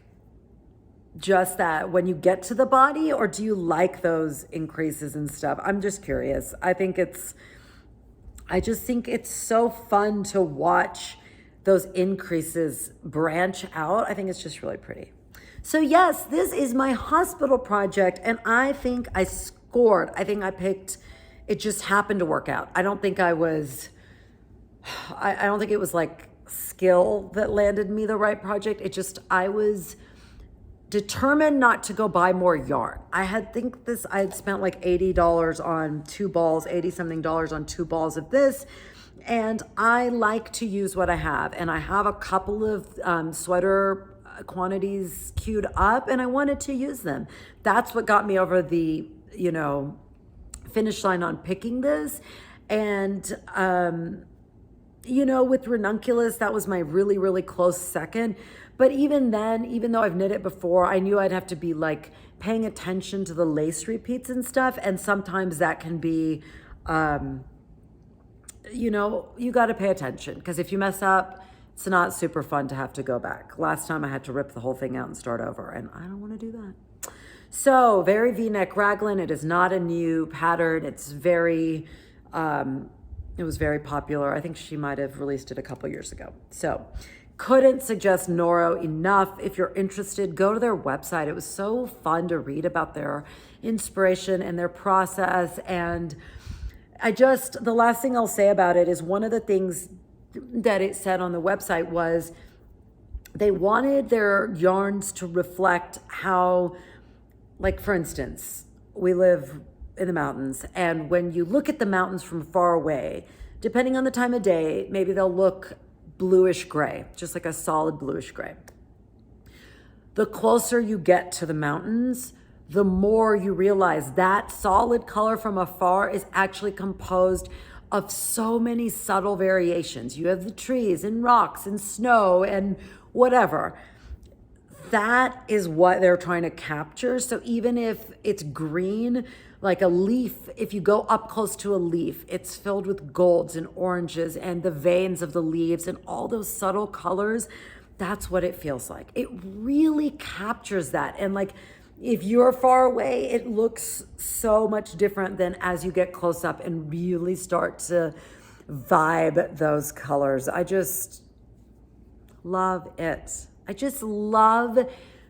just that when you get to the body, or do you like those increases and stuff? I'm just curious. I just think it's so fun to watch those increases branch out. I think it's just really pretty. So yes, this is my hospital project, and I think I scored. I think I picked, it just happened to work out. I don't think it was like skill that landed me the right project. I was determined not to go buy more yarn. I had spent like $80 on 2 balls, 80 something dollars on 2 balls of this. And I like to use what I have. And I have a couple of sweater quantities queued up and I wanted to use them. That's what got me over the, finish line on picking this. And, with ranunculus, that was my really, really close second. But even then, even though I've knit it before, I knew I'd have to be like paying attention to the lace repeats and stuff. And sometimes that can be, you got to pay attention because if you mess up, it's not super fun to have to go back. Last time I had to rip the whole thing out and start over, and I don't want to do that. So very V-neck raglan. It is not a new pattern. It's very, it was very popular. I think she might have released it a couple years ago. So couldn't suggest Noro enough. If you're interested, go to their website. It was so fun to read about their inspiration and their process. And the last thing I'll say about it is one of the things that it said on the website was they wanted their yarns to reflect how, like for instance, we live in the mountains, and when you look at the mountains from far away, depending on the time of day, maybe they'll look bluish gray, just like a solid bluish gray. The closer you get to the mountains, the more you realize that solid color from afar is actually composed of so many subtle variations. You have the trees and rocks and snow and whatever. That is what they're trying to capture. So even if it's green, like a leaf, if you go up close to a leaf, it's filled with golds and oranges and the veins of the leaves and all those subtle colors. That's what it feels like. It really captures that. And like, if you're far away, it looks so much different than as you get close up and really start to vibe those colors. I just love it. I just love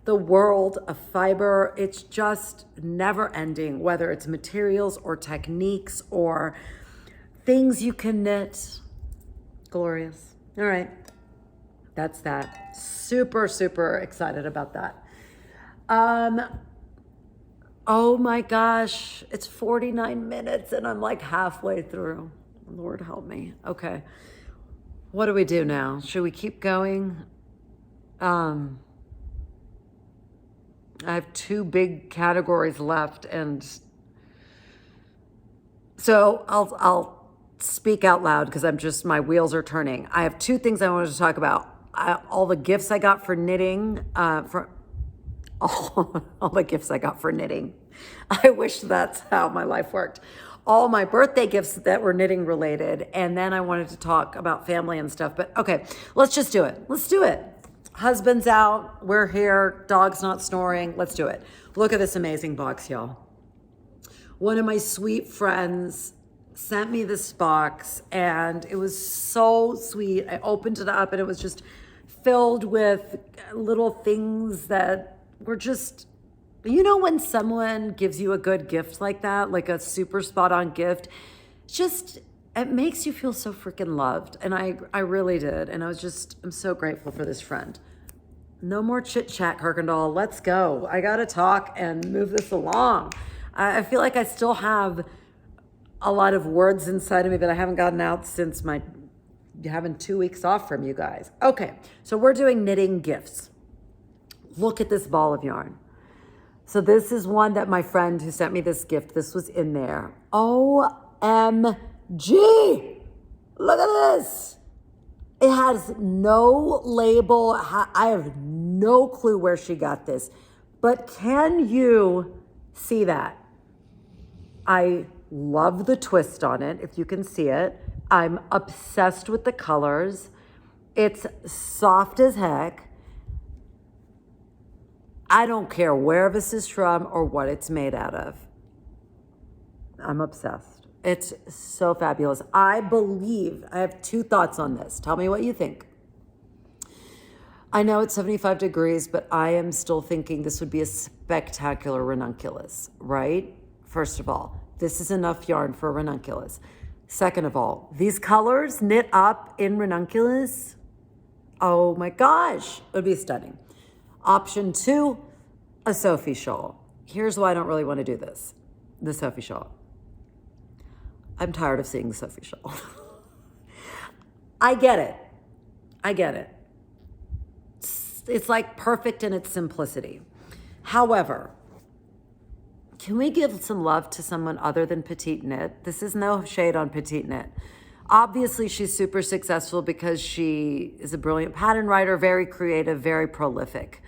the world of fiber. It's just never ending, whether it's materials or techniques or things you can knit. Glorious. All right. That's that. Super, super excited about that. Oh my gosh, it's 49 minutes and I'm like halfway through. Lord help me. Okay. What do we do now? Should we keep going? I have 2 big categories left, and so I'll speak out loud because my wheels are turning. I have 2 things I wanted to talk about. All the gifts I got for knitting, all the gifts I got for knitting. I wish that's how my life worked. all my birthday gifts that were knitting related. And then I wanted to talk about family and stuff. But okay, let's just do it. Let's do it. Husband's out. We're here. Dog's not snoring. Let's do it. Look at this amazing box, y'all. One of my sweet friends sent me this box and it was so sweet. I opened it up and it was just filled with little things that were just, you know, when someone gives you a good gift like that, like a super spot on gift, just, it makes you feel so freaking loved. And I really did. And I'm so grateful for this friend. No more chit chat, Kirkendall. Let's go. I got to talk and move this along. I feel like I still have a lot of words inside of me that I haven't gotten out since my having 2 weeks off from you guys. Okay, so we're doing knitting gifts. Look at this ball of yarn. So this is one that my friend who sent me this gift, this was in there. OMG! Look at this. It has no label. I have no clue where she got this. But can you see that? I love the twist on it, if you can see it. I'm obsessed with the colors. It's soft as heck. I don't care where this is from or what it's made out of. I'm obsessed. It's so fabulous. I have 2 thoughts on this. Tell me what you think. I know it's 75 degrees, but I am still thinking this would be a spectacular ranunculus, right? First of all, this is enough yarn for a ranunculus. Second of all, these colors knit up in ranunculus, oh my gosh, it would be stunning. Option 2, a Sophie shawl. Here's why I don't really want to do this, the Sophie shawl. I'm tired of seeing the Sophie shawl. I get it. It's like perfect in its simplicity. However, can we give some love to someone other than Petite Knit? This is no shade on Petite Knit. Obviously, she's super successful because she is a brilliant pattern writer, very creative, very prolific.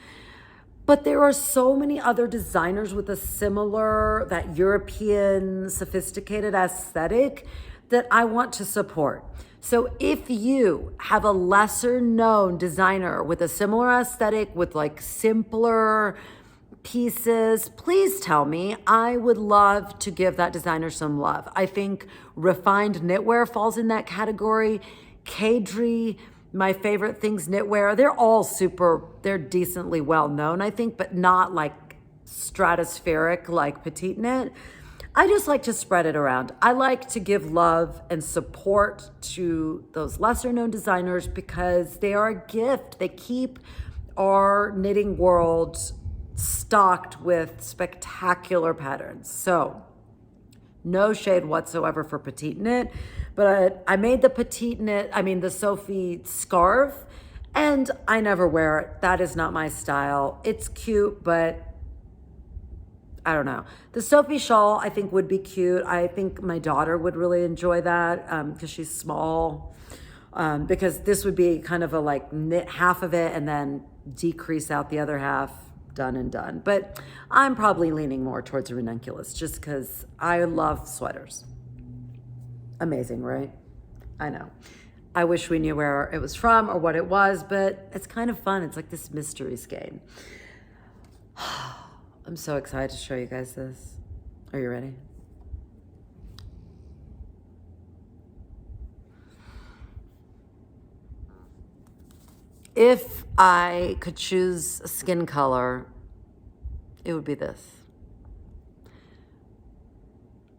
But there are so many other designers with a similar, that European, sophisticated aesthetic that I want to support. So if you have a lesser known designer with a similar aesthetic, with like simpler pieces, please tell me. I would love to give that designer some love. I think refined knitwear falls in that category. Kadri, my favorite things knitwear, they're decently well known, I think, but not like stratospheric like Petite Knit. I just like to spread it around. I like to give love and support to those lesser known designers because they are a gift. They keep our knitting world stocked with spectacular patterns. So no shade whatsoever for Petite Knit, but I made the Sophie scarf, and I never wear it. That is not my style. It's cute, but I don't know. The Sophie shawl I think would be cute. I think my daughter would really enjoy that because she's small. Because this would be kind of a like knit half of it and then decrease out the other half. Done and done. But I'm probably leaning more towards a ranunculus just because I love sweaters. Amazing, right? I know. I wish we knew where it was from or what it was, but it's kind of fun. It's like this mystery skein. I'm so excited to show you guys this. Are you ready? If I could choose a skin color, it would be this.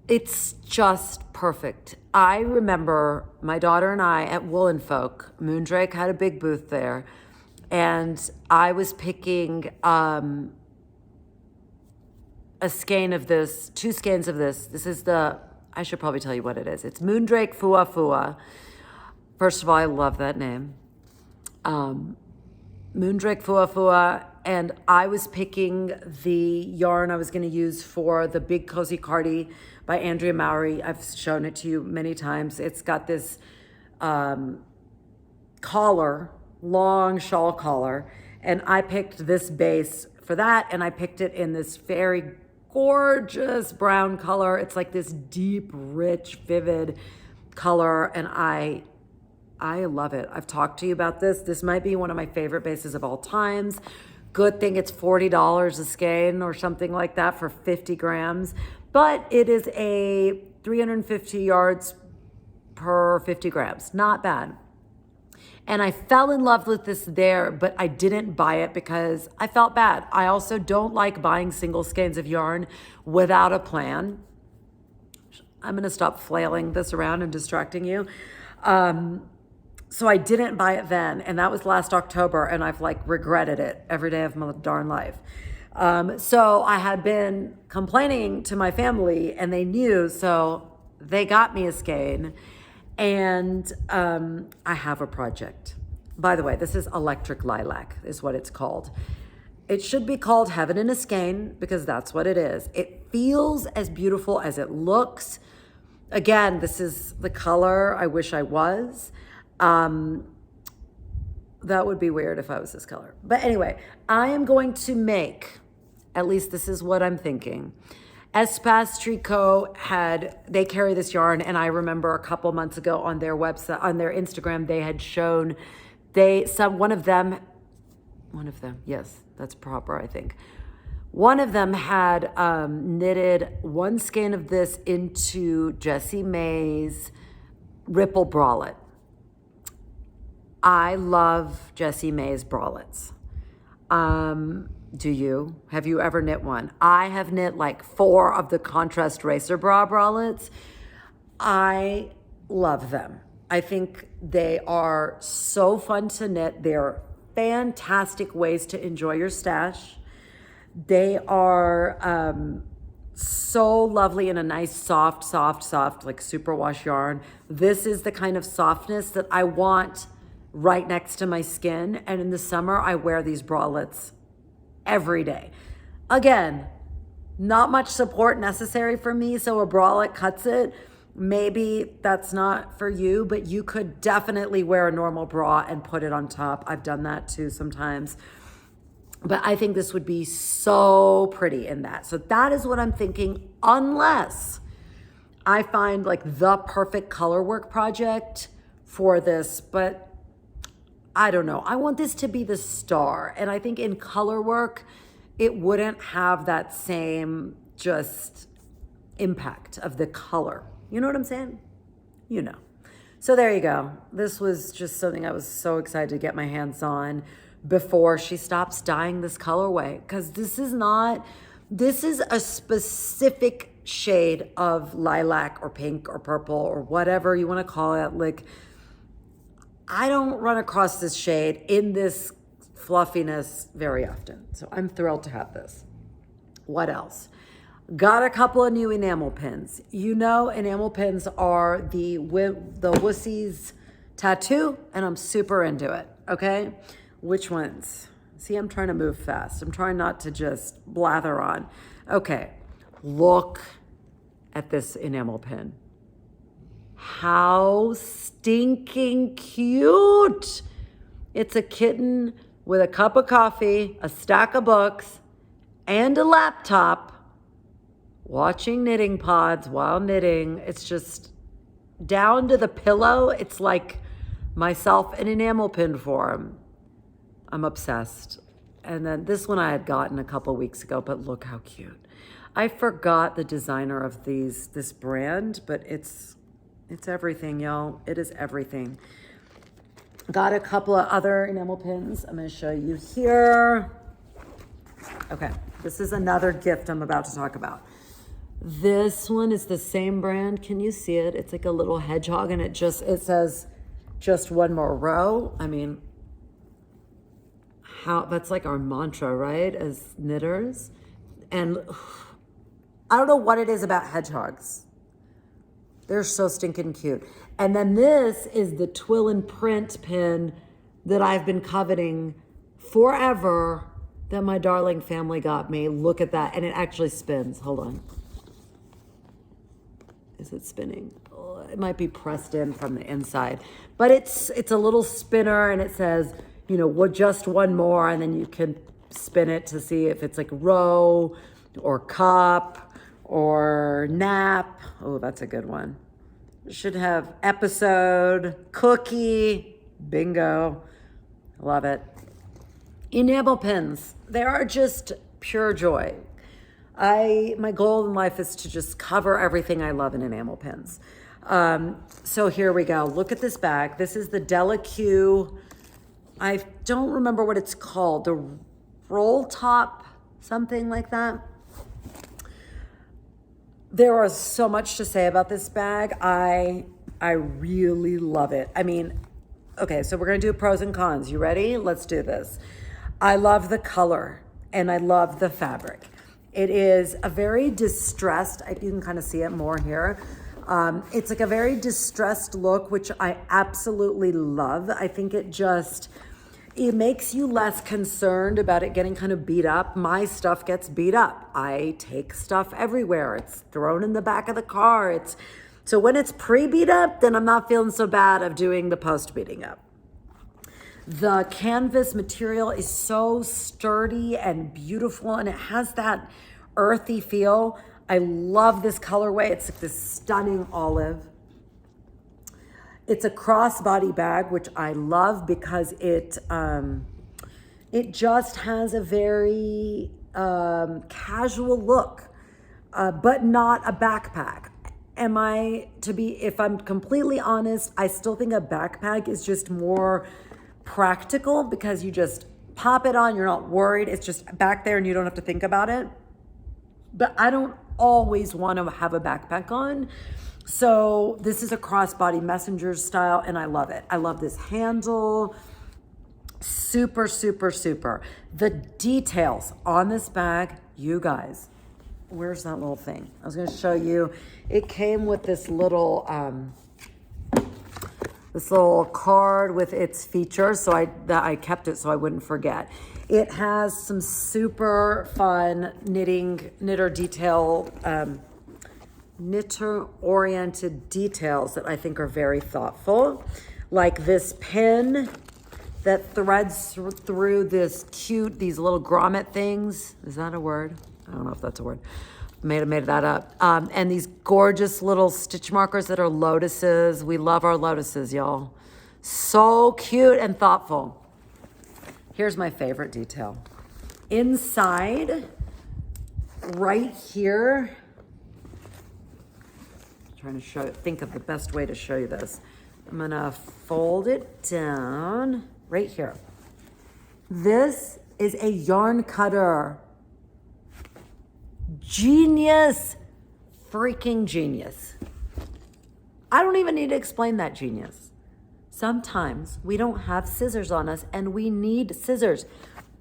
It's just perfect. I remember my daughter and I at Woolen Folk, Moondrake had a big booth there, and I was picking a skein of this, 2 skeins of this. This is I should probably tell you what it is. It's Moondrake Fua Fua. First of all, I love that name. Moondrake Fua Fua, and I was picking the yarn I was going to use for the Big Cozy Cardi by Andrea Mowry. I've shown it to you many times. It's got this collar, long shawl collar, and I picked this base for that, and I picked it in this very gorgeous brown color. It's like this deep, rich, vivid color, and I love it. I've talked to you about this. This might be one of my favorite bases of all times. Good thing it's $40 a skein or something like that for 50 grams, but it is a 350 yards per 50 grams. Not bad. And I fell in love with this there, but I didn't buy it because I felt bad. I also don't like buying single skeins of yarn without a plan. I'm going to stop flailing this around and distracting you. So I didn't buy it then, and that was last October, and I've like regretted it every day of my darn life. So I had been complaining to my family, and they knew, so they got me a skein. And I have a project. By the way, this is electric lilac is what it's called. It should be called Heaven in a Skein because that's what it is. It feels as beautiful as it looks. Again, this is the color I wish I was. That would be weird if I was this color. But anyway, I am going to make, at least this is what I'm thinking. Espace Tricot they carry this yarn, and I remember a couple months ago on their website, on their Instagram, they had shown, one of them, yes, that's proper, I think. One of them had knitted one skein of this into Jessie May's Ripple bralette. I love Jessie May's bralettes. Do you? Have you ever knit one? I have knit like 4 of the contrast racer bra bralettes. I love them. I think they are so fun to knit. They're fantastic ways to enjoy your stash. They are so lovely in a nice, soft, like superwash yarn. This is the kind of softness that I want right next to my skin. And in the summer, I wear these bralettes every day. Again, not much support necessary for me, so a bralette cuts it. Maybe that's not for you, but you could definitely wear a normal bra and put it on top. I've done that too sometimes. But I think this would be so pretty in that. So that is what I'm thinking, unless I find like the perfect color work project for this. But I don't know. I want this to be the star. And I think in color work, it wouldn't have that same just impact of the color. You know what I'm saying? You know. So there you go. This was just something I was so excited to get my hands on before she stops dyeing this colorway. Because this is a specific shade of lilac or pink or purple or whatever you want to call it. Like, I don't run across this shade in this fluffiness very often. So I'm thrilled to have this. What else? Got a couple of new enamel pins. You know, enamel pins are the Wussy's tattoo, and I'm super into it, okay? Which ones? See, I'm trying to move fast. I'm trying not to just blather on. Okay, look at this enamel pin. How stinking cute. It's a kitten with a cup of coffee, a stack of books, and a laptop watching knitting pods while knitting. It's just down to the pillow. It's like myself an enamel pin for him. I'm obsessed. And then this one I had gotten a couple weeks ago, but look how cute. I forgot the designer of this brand, but it's everything, y'all. It is everything. Got a couple of other enamel pins. I'm going to show you here. Okay, this is another gift I'm about to talk about. This one is the same brand. Can you see it? It's like a little hedgehog, and it says just one more row. I mean, that's like our mantra, right? As knitters. And I don't know what it is about hedgehogs. They're so stinking cute. And then this is the twill and print pin that I've been coveting forever that my darling family got me. Look at that. And it actually spins. Hold on. Is it spinning? Oh, it might be pressed in from the inside. But it's a little spinner, and it says, you know, just one more, and then you can spin it to see if it's like row or cup or nap. Oh, that's a good one. Should have episode, cookie, bingo. Love it. Enamel pins. They are just pure joy. My goal in life is to just cover everything I love in enamel pins. So here we go. Look at this bag. This is the Della Q. I don't remember what it's called. The roll top, something like that. There is so much to say about this bag. I really love it. I mean, okay, so we're gonna do pros and cons. You ready? Let's do this. I love the color and I love the fabric. It is a very distressed, you can kind of see it more here. It's like a very distressed look, which I absolutely love. I think it makes you less concerned about it getting kind of beat up. My stuff gets beat up. I take stuff everywhere. It's thrown in the back of the car. So when it's pre-beat up, then I'm not feeling so bad of doing the post-beating up. The canvas material is so sturdy and beautiful, and it has that earthy feel. I love this colorway. It's like this stunning olive. It's a crossbody bag, which I love because it just has a very casual look, but not a backpack. If I'm completely honest, I still think a backpack is just more practical because you just pop it on, you're not worried, it's just back there and you don't have to think about it. But I don't always want to have a backpack on. So this is a crossbody messenger style and I love it. I love this handle. Super, super, super. The details on this bag, you guys, where's that little thing? I was going to show you. It came with this little card with its features, so I kept it so I wouldn't forget. It has some super fun knit-oriented details that I think are very thoughtful, like this pin that threads through these little grommet things. Is that a word? I don't know if that's a word. Made that up. And these gorgeous little stitch markers that are lotuses. We love our lotuses, y'all. So cute and thoughtful. Here's my favorite detail. Inside, right here, I'm trying to think of the best way to show you this. I'm gonna fold it down right here. This is a yarn cutter. Genius, freaking genius. I don't even need to explain that genius. Sometimes we don't have scissors on us and we need scissors.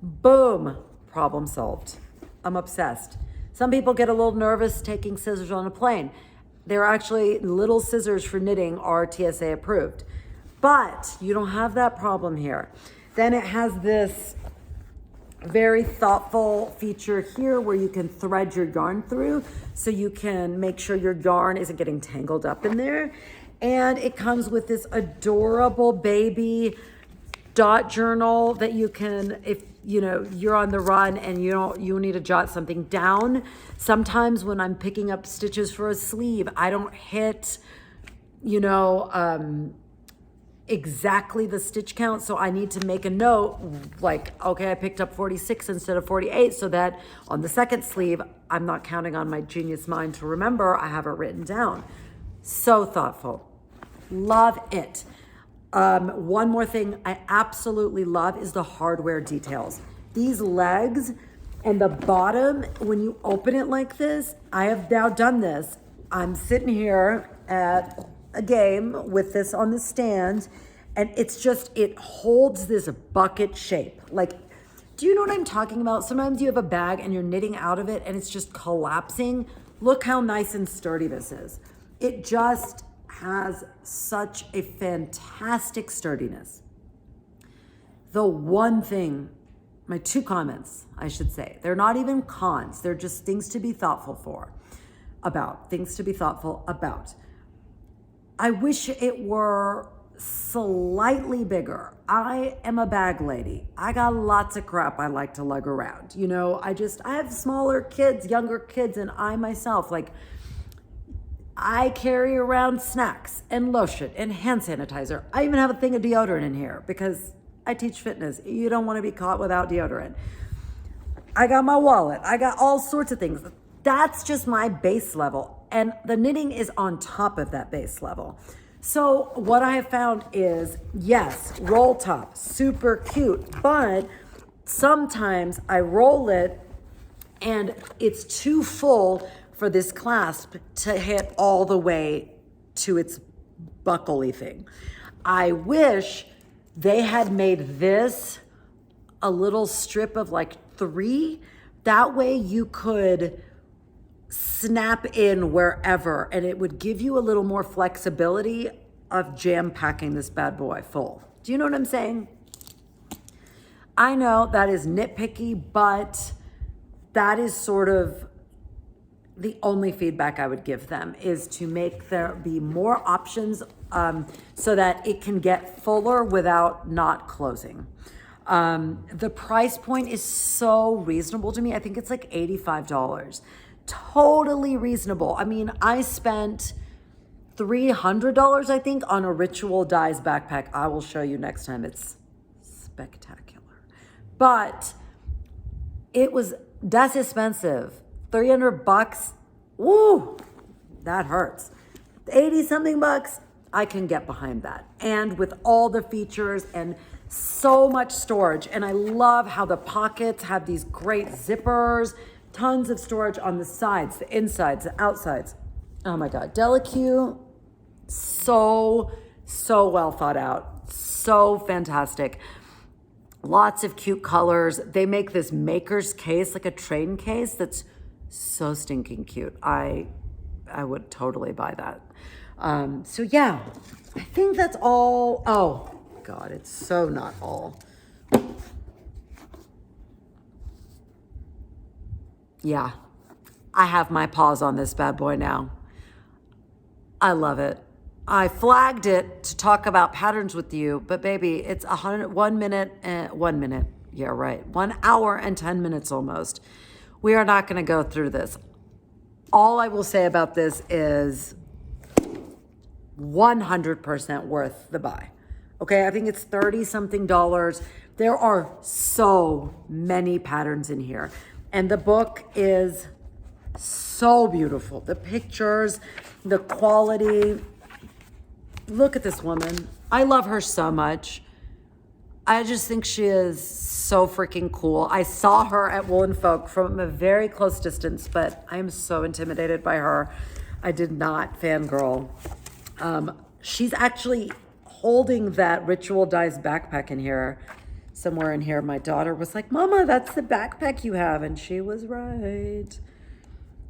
Boom, problem solved. I'm obsessed. Some people get a little nervous taking scissors on a plane. They're actually little scissors for knitting are TSA approved. But you don't have that problem here. Then it has this very thoughtful feature here where you can thread your yarn through so you can make sure your yarn isn't getting tangled up in there. And it comes with this adorable baby dot journal that you can, if you're on the run and you need to jot something down. Sometimes when I'm picking up stitches for a sleeve, I don't hit, exactly the stitch count. So I need to make a note like, okay, I picked up 46 instead of 48 so that on the second sleeve, I'm not counting on my genius mind to remember, I have it written down. So thoughtful. Love it. One more thing I absolutely love is the hardware details. These legs and the bottom, when you open it like this, I have now done this. I'm sitting here at a game with this on the stand and it holds this bucket shape. Like, do you know what I'm talking about? Sometimes you have a bag and you're knitting out of it and it's just collapsing. Look how nice and sturdy this is. It just has such a fantastic sturdiness. The one thing, my two comments, I should say, they're not even cons. They're just things to be thoughtful about. I wish it were slightly bigger. I am a bag lady. I got lots of crap I like to lug around. You know, I have smaller kids, younger kids, and I myself, like, I carry around snacks and lotion and hand sanitizer. I even have a thing of deodorant in here because I teach fitness. You don't want to be caught without deodorant. I got my wallet. I got all sorts of things. That's just my base level. And the knitting is on top of that base level. So what I have found is, yes, roll top, super cute, but sometimes I roll it and it's too full for this clasp to hit all the way to its buckly thing. I wish they had made this a little strip of like 3. That way you could snap in wherever and it would give you a little more flexibility of jam packing this bad boy full. Do you know what I'm saying? I know that is nitpicky, but that is sort of the only feedback I would give them, is to make there be more options so that it can get fuller without not closing. The price point is so reasonable to me. I think it's like $85. Totally reasonable. I mean, I spent $300, I think, on a Ritual Dyes backpack. I will show you next time. It's spectacular. But that's expensive. $300, woo, that hurts. 80 something bucks, I can get behind that. And with all the features and so much storage. And I love how the pockets have these great zippers, tons of storage on the sides, the insides, the outsides. Oh my God, Delicue, so well thought out, so fantastic. Lots of cute colors. They make this maker's case, like a train case, that's so stinking cute. I would totally buy that. So yeah, I think that's all. Oh God, it's so not all. Yeah, I have my paws on this bad boy now. I love it. I flagged it to talk about patterns with you, but baby, it's 1 minute. Yeah, right. 1 hour and 10 minutes almost. We are not going to go through this. All I will say about this is 100% worth the buy. Okay, I think it's $30 something. There are so many patterns in here. And the book is so beautiful. The pictures, the quality. Look at this woman. I love her so much. I just think she is so freaking cool. I saw her at Wool & Folk from a very close distance, but I am so intimidated by her. I did not fangirl. She's actually holding that Ritual Dyes backpack in here, somewhere in here. My daughter was like, Mama, that's the backpack you have. And she was right.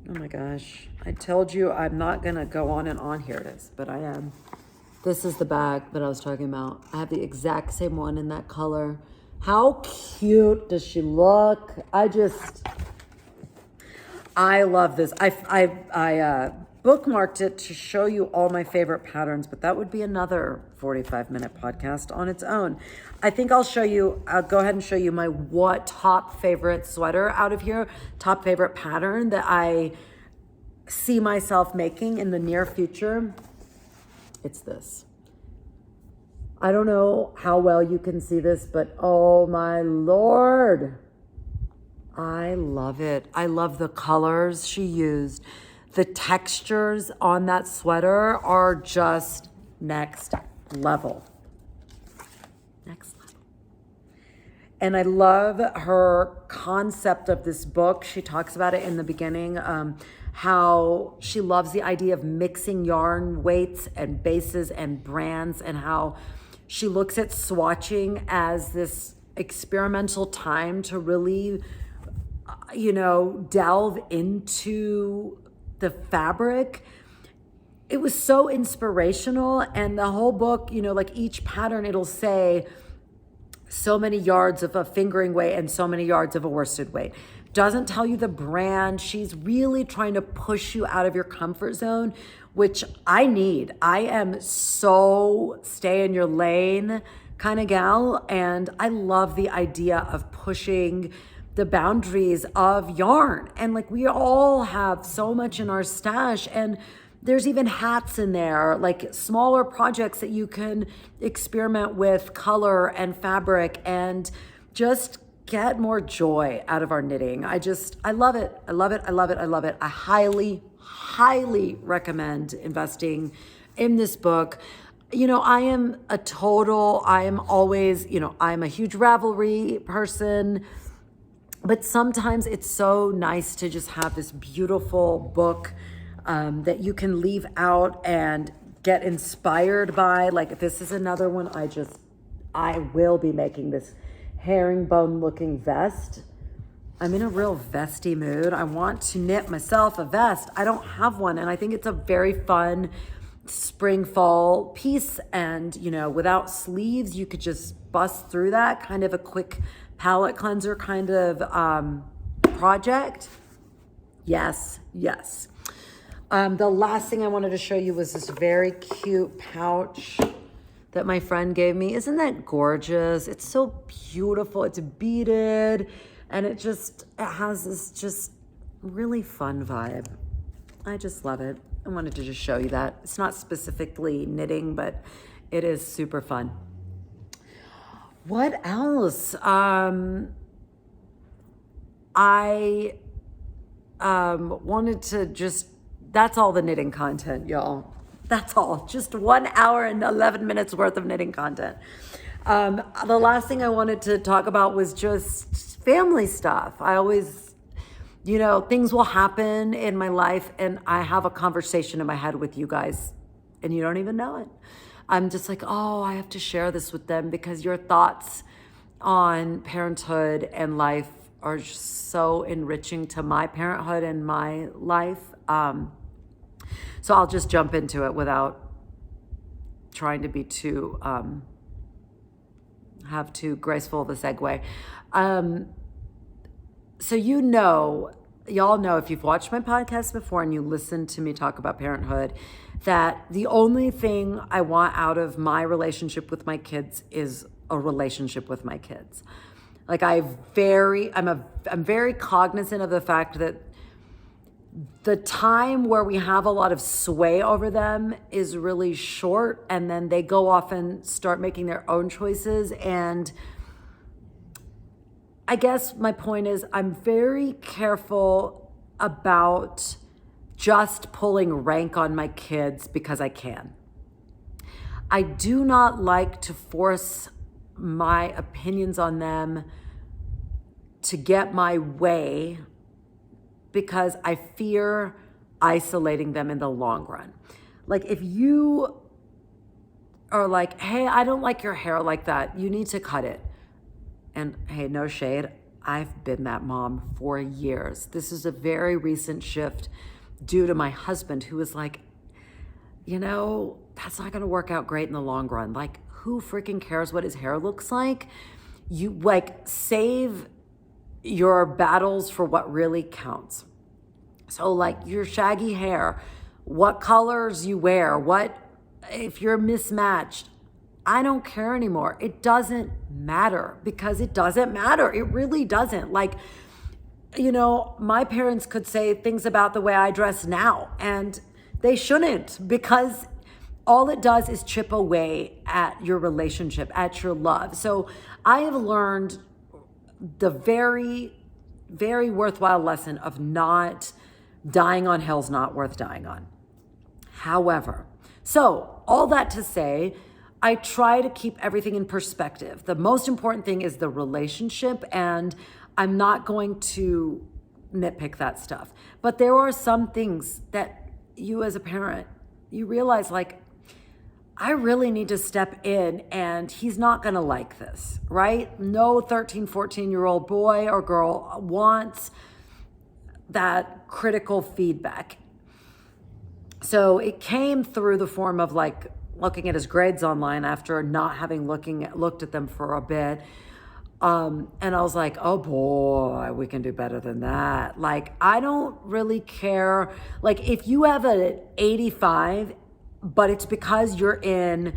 Oh my gosh. I told you I'm not going to go on and on. Here it is, but I am. This is the bag that I was talking about. I have the exact same one in that color. How cute does she look? I love this. I bookmarked it to show you all my favorite patterns, but that would be another 45-minute podcast on its own. I think I'll go ahead and show you my top favorite sweater out of here, top favorite pattern that I see myself making in the near future. It's this. I don't know how well you can see this, but oh my Lord. I love it. I love the colors she used. The textures on that sweater are just next level. Next level. And I love her concept of this book. She talks about it in the beginning, how she loves the idea of mixing yarn weights and bases and brands, and how she looks at swatching as this experimental time to really, delve into the fabric. It was so inspirational. And the whole book, like each pattern, it'll say so many yards of a fingering weight and so many yards of a worsted weight. Doesn't tell you the brand. She's really trying to push you out of your comfort zone which I need. I am so stay in your lane kind of gal, and I love the idea of pushing the boundaries of yarn. And like we all have so much in our stash, and there's even hats in there, like smaller projects that you can experiment with color and fabric and just get more joy out of our knitting. I love it. I love it. I love it. I love it. I highly recommend investing in this book. You know, I am always, you know, I'm a huge Ravelry person, but sometimes it's so nice to just have this beautiful book that you can leave out and get inspired by. Like this is another one I will be making this herringbone looking vest. I'm in a real vesty mood. I want to knit myself a vest. I don't have one, and I think it's a very fun spring fall piece. And you know, without sleeves, you could just bust through that, kind of a quick palette cleanser kind of project. Yes. The last thing I wanted to show you was this very cute pouch that my friend gave me. Isn't that gorgeous? It's so beautiful. It's beaded, and it has this just really fun vibe. I just love it. I wanted to just show you that. It's not specifically knitting, but it is super fun. What else? I wanted to that's all the knitting content, y'all. That's all. Just 1 hour and 11 minutes worth of knitting content. The last thing I wanted to talk about was just family stuff. I always, you know, things will happen in my life and I have a conversation in my head with you guys and you don't even know it. I'm just like, oh, I have to share this with them because your thoughts on parenthood and life are just so enriching to my parenthood and my life. So I'll just jump into it without trying to be too graceful of a segue. So y'all know if you've watched my podcast before and you listen to me talk about parenthood, that the only thing I want out of my relationship with my kids is a relationship with my kids. Like I'm very cognizant of the fact that the time where we have a lot of sway over them is really short, and then they go off and start making their own choices. And I guess my point is I'm very careful about just pulling rank on my kids because I can. I do not like to force my opinions on them to get my way because I fear isolating them in the long run. Like if you are like, hey, I don't like your hair like that, you need to cut it. And hey, no shade, I've been that mom for years. This is a very recent shift due to my husband who was like, you know, that's not gonna work out great in the long run. Like who freaking cares what his hair looks like? You like save your battles for what really counts. So like your shaggy hair, what colors you wear, if you're mismatched, I don't care anymore. It doesn't matter because it doesn't matter. It really doesn't. Like, you know, my parents could say things about the way I dress now and they shouldn't, because all it does is chip away at your relationship, at your love. So I have learned the very, very worthwhile lesson of not dying on hills not worth dying on. However, so all that to say, I try to keep everything in perspective. The most important thing is the relationship, and I'm not going to nitpick that stuff. But there are some things that you as a parent, you realize like, I really need to step in and he's not gonna like this, right? No 13, 14-year-old boy or girl wants that critical feedback. So it came through the form of like looking at his grades online after not having looked at them for a bit. And I was like, oh boy, we can do better than that. Like, I don't really care. Like, if you have an 85, but it's because you're in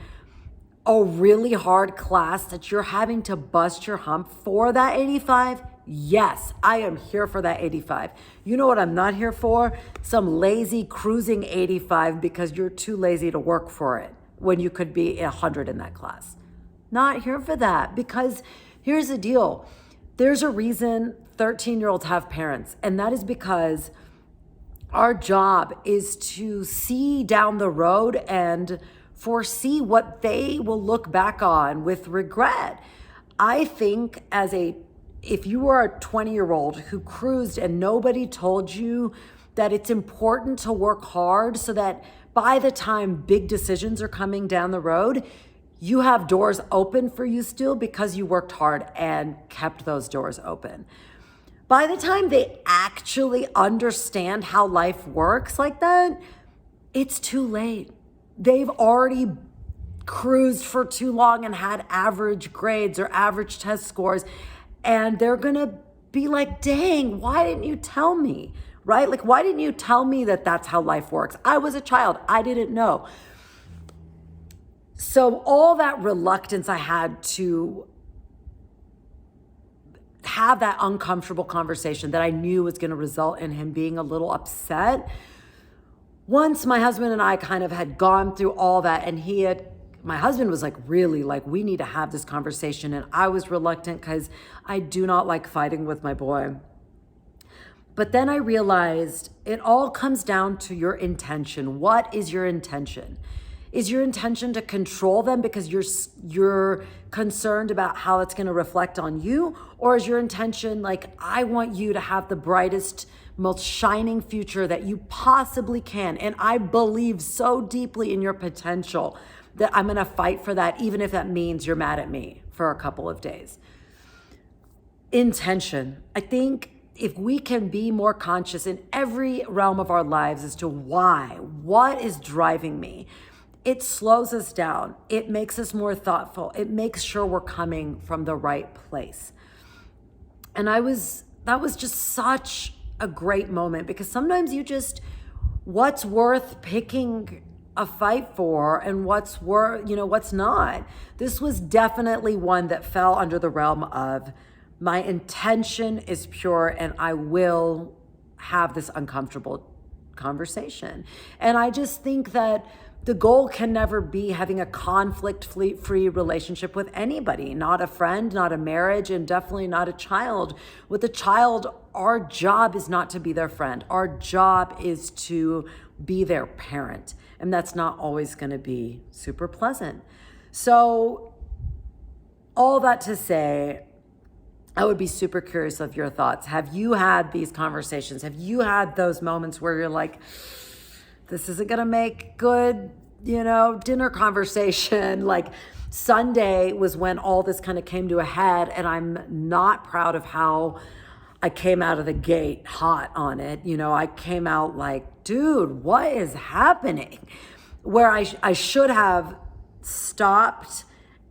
a really hard class that you're having to bust your hump for that 85, yes, I am here for that 85. You know what I'm not here for? Some lazy cruising 85 because you're too lazy to work for it when you could be 100 in that class. Not here for that, because here's the deal. There's a reason 13-year-olds have parents, and that is because our job is to see down the road and foresee what they will look back on with regret. I think if you were a 20-year-old who cruised and nobody told you that it's important to work hard so that by the time big decisions are coming down the road, you have doors open for you still because you worked hard and kept those doors open. By the time they actually understand how life works like that, it's too late. They've already cruised for too long and had average grades or average test scores, and they're gonna be like, dang, why didn't you tell me, right? Like, why didn't you tell me that that's how life works? I was a child, I didn't know. So all that reluctance I had to have that uncomfortable conversation that I knew was going to result in him being a little upset. Once my husband and I kind of had gone through all that, and my husband was like, really, like, we need to have this conversation. And I was reluctant because I do not like fighting with my boy. But then I realized it all comes down to your intention. What is your intention? Is your intention to control them because you're concerned about how it's going to reflect on you? Or is your intention like, I want you to have the brightest, most shining future that you possibly can, and I believe so deeply in your potential that I'm going to fight for that, even if that means you're mad at me for a couple of days. Intention. I think if we can be more conscious in every realm of our lives as to why, what is driving me, it slows us down. It makes us more thoughtful. It makes sure we're coming from the right place. And that was just such a great moment, because sometimes what's worth picking a fight for and what's not. This was definitely one that fell under the realm of my intention is pure and I will have this uncomfortable conversation. And I just think that the goal can never be having a conflict-free relationship with anybody, not a friend, not a marriage, and definitely not a child. With a child, our job is not to be their friend. Our job is to be their parent. And that's not always going to be super pleasant. So all that to say, I would be super curious of your thoughts. Have you had these conversations? Have you had those moments where you're like, this isn't going to make good, dinner conversation? Like, Sunday was when all this kind of came to a head, and I'm not proud of how I came out of the gate hot on it. I came out like, dude, what is happening? Where I should have stopped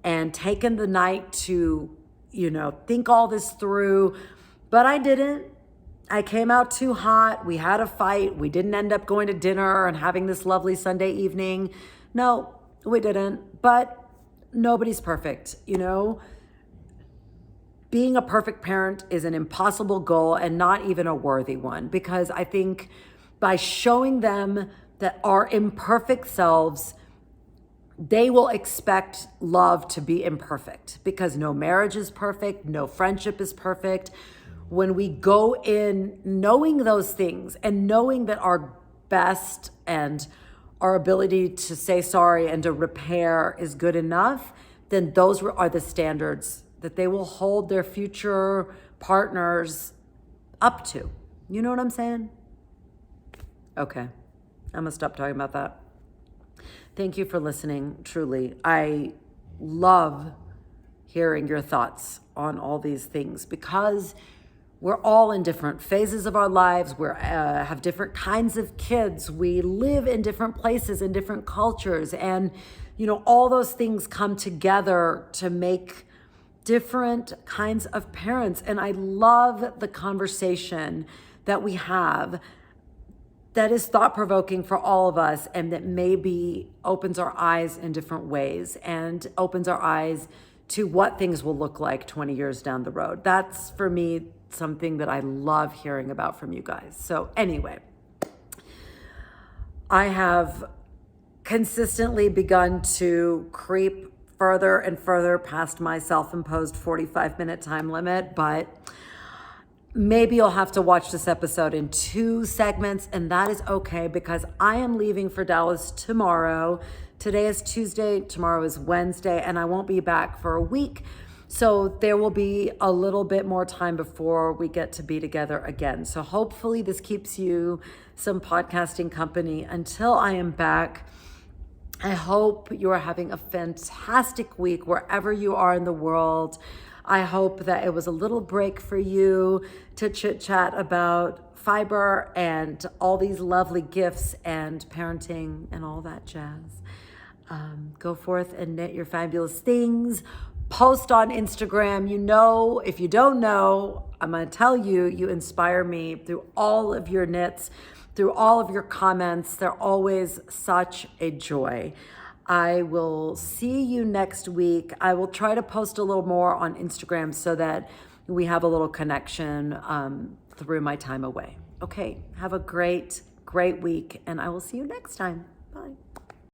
and taken the night to, think all this through, but I didn't. I came out too hot. We had a fight. We didn't end up going to dinner and having this lovely Sunday evening. No, we didn't. But nobody's perfect, Being a perfect parent is an impossible goal and not even a worthy one, because I think by showing them that our imperfect selves, they will expect love to be imperfect, because no marriage is perfect, no friendship is perfect. When we go in knowing those things and knowing that our best and our ability to say sorry and to repair is good enough, then those are the standards that they will hold their future partners up to. You know what I'm saying? Okay, I'm gonna stop talking about that. Thank you for listening, truly. I love hearing your thoughts on all these things, because we're all in different phases of our lives. We have different kinds of kids. We live in different places, in different cultures. And, all those things come together to make different kinds of parents. And I love the conversation that we have that is thought-provoking for all of us, and that maybe opens our eyes in different ways and opens our eyes to what things will look like 20 years down the road. That's, for me, something that I love hearing about from you guys. So anyway, I have consistently begun to creep further and further past my self-imposed 45-minute time limit, but maybe you'll have to watch this episode in 2 segments, and that is okay, because I am leaving for Dallas tomorrow. Today is Tuesday, tomorrow is Wednesday, and I won't be back for a week. So there will be a little bit more time before we get to be together again. So hopefully this keeps you some podcasting company until I am back. I hope you are having a fantastic week wherever you are in the world. I hope that it was a little break for you to chit chat about fiber and all these lovely gifts and parenting and all that jazz. Go forth and knit your fabulous things. Post on Instagram. You know, if you don't know, I'm going to tell you, you inspire me through all of your knits, through all of your comments. They're always such a joy. I will see you next week. I will try to post a little more on Instagram so that we have a little connection through my time away. Okay, have a great week, and I will see you next time.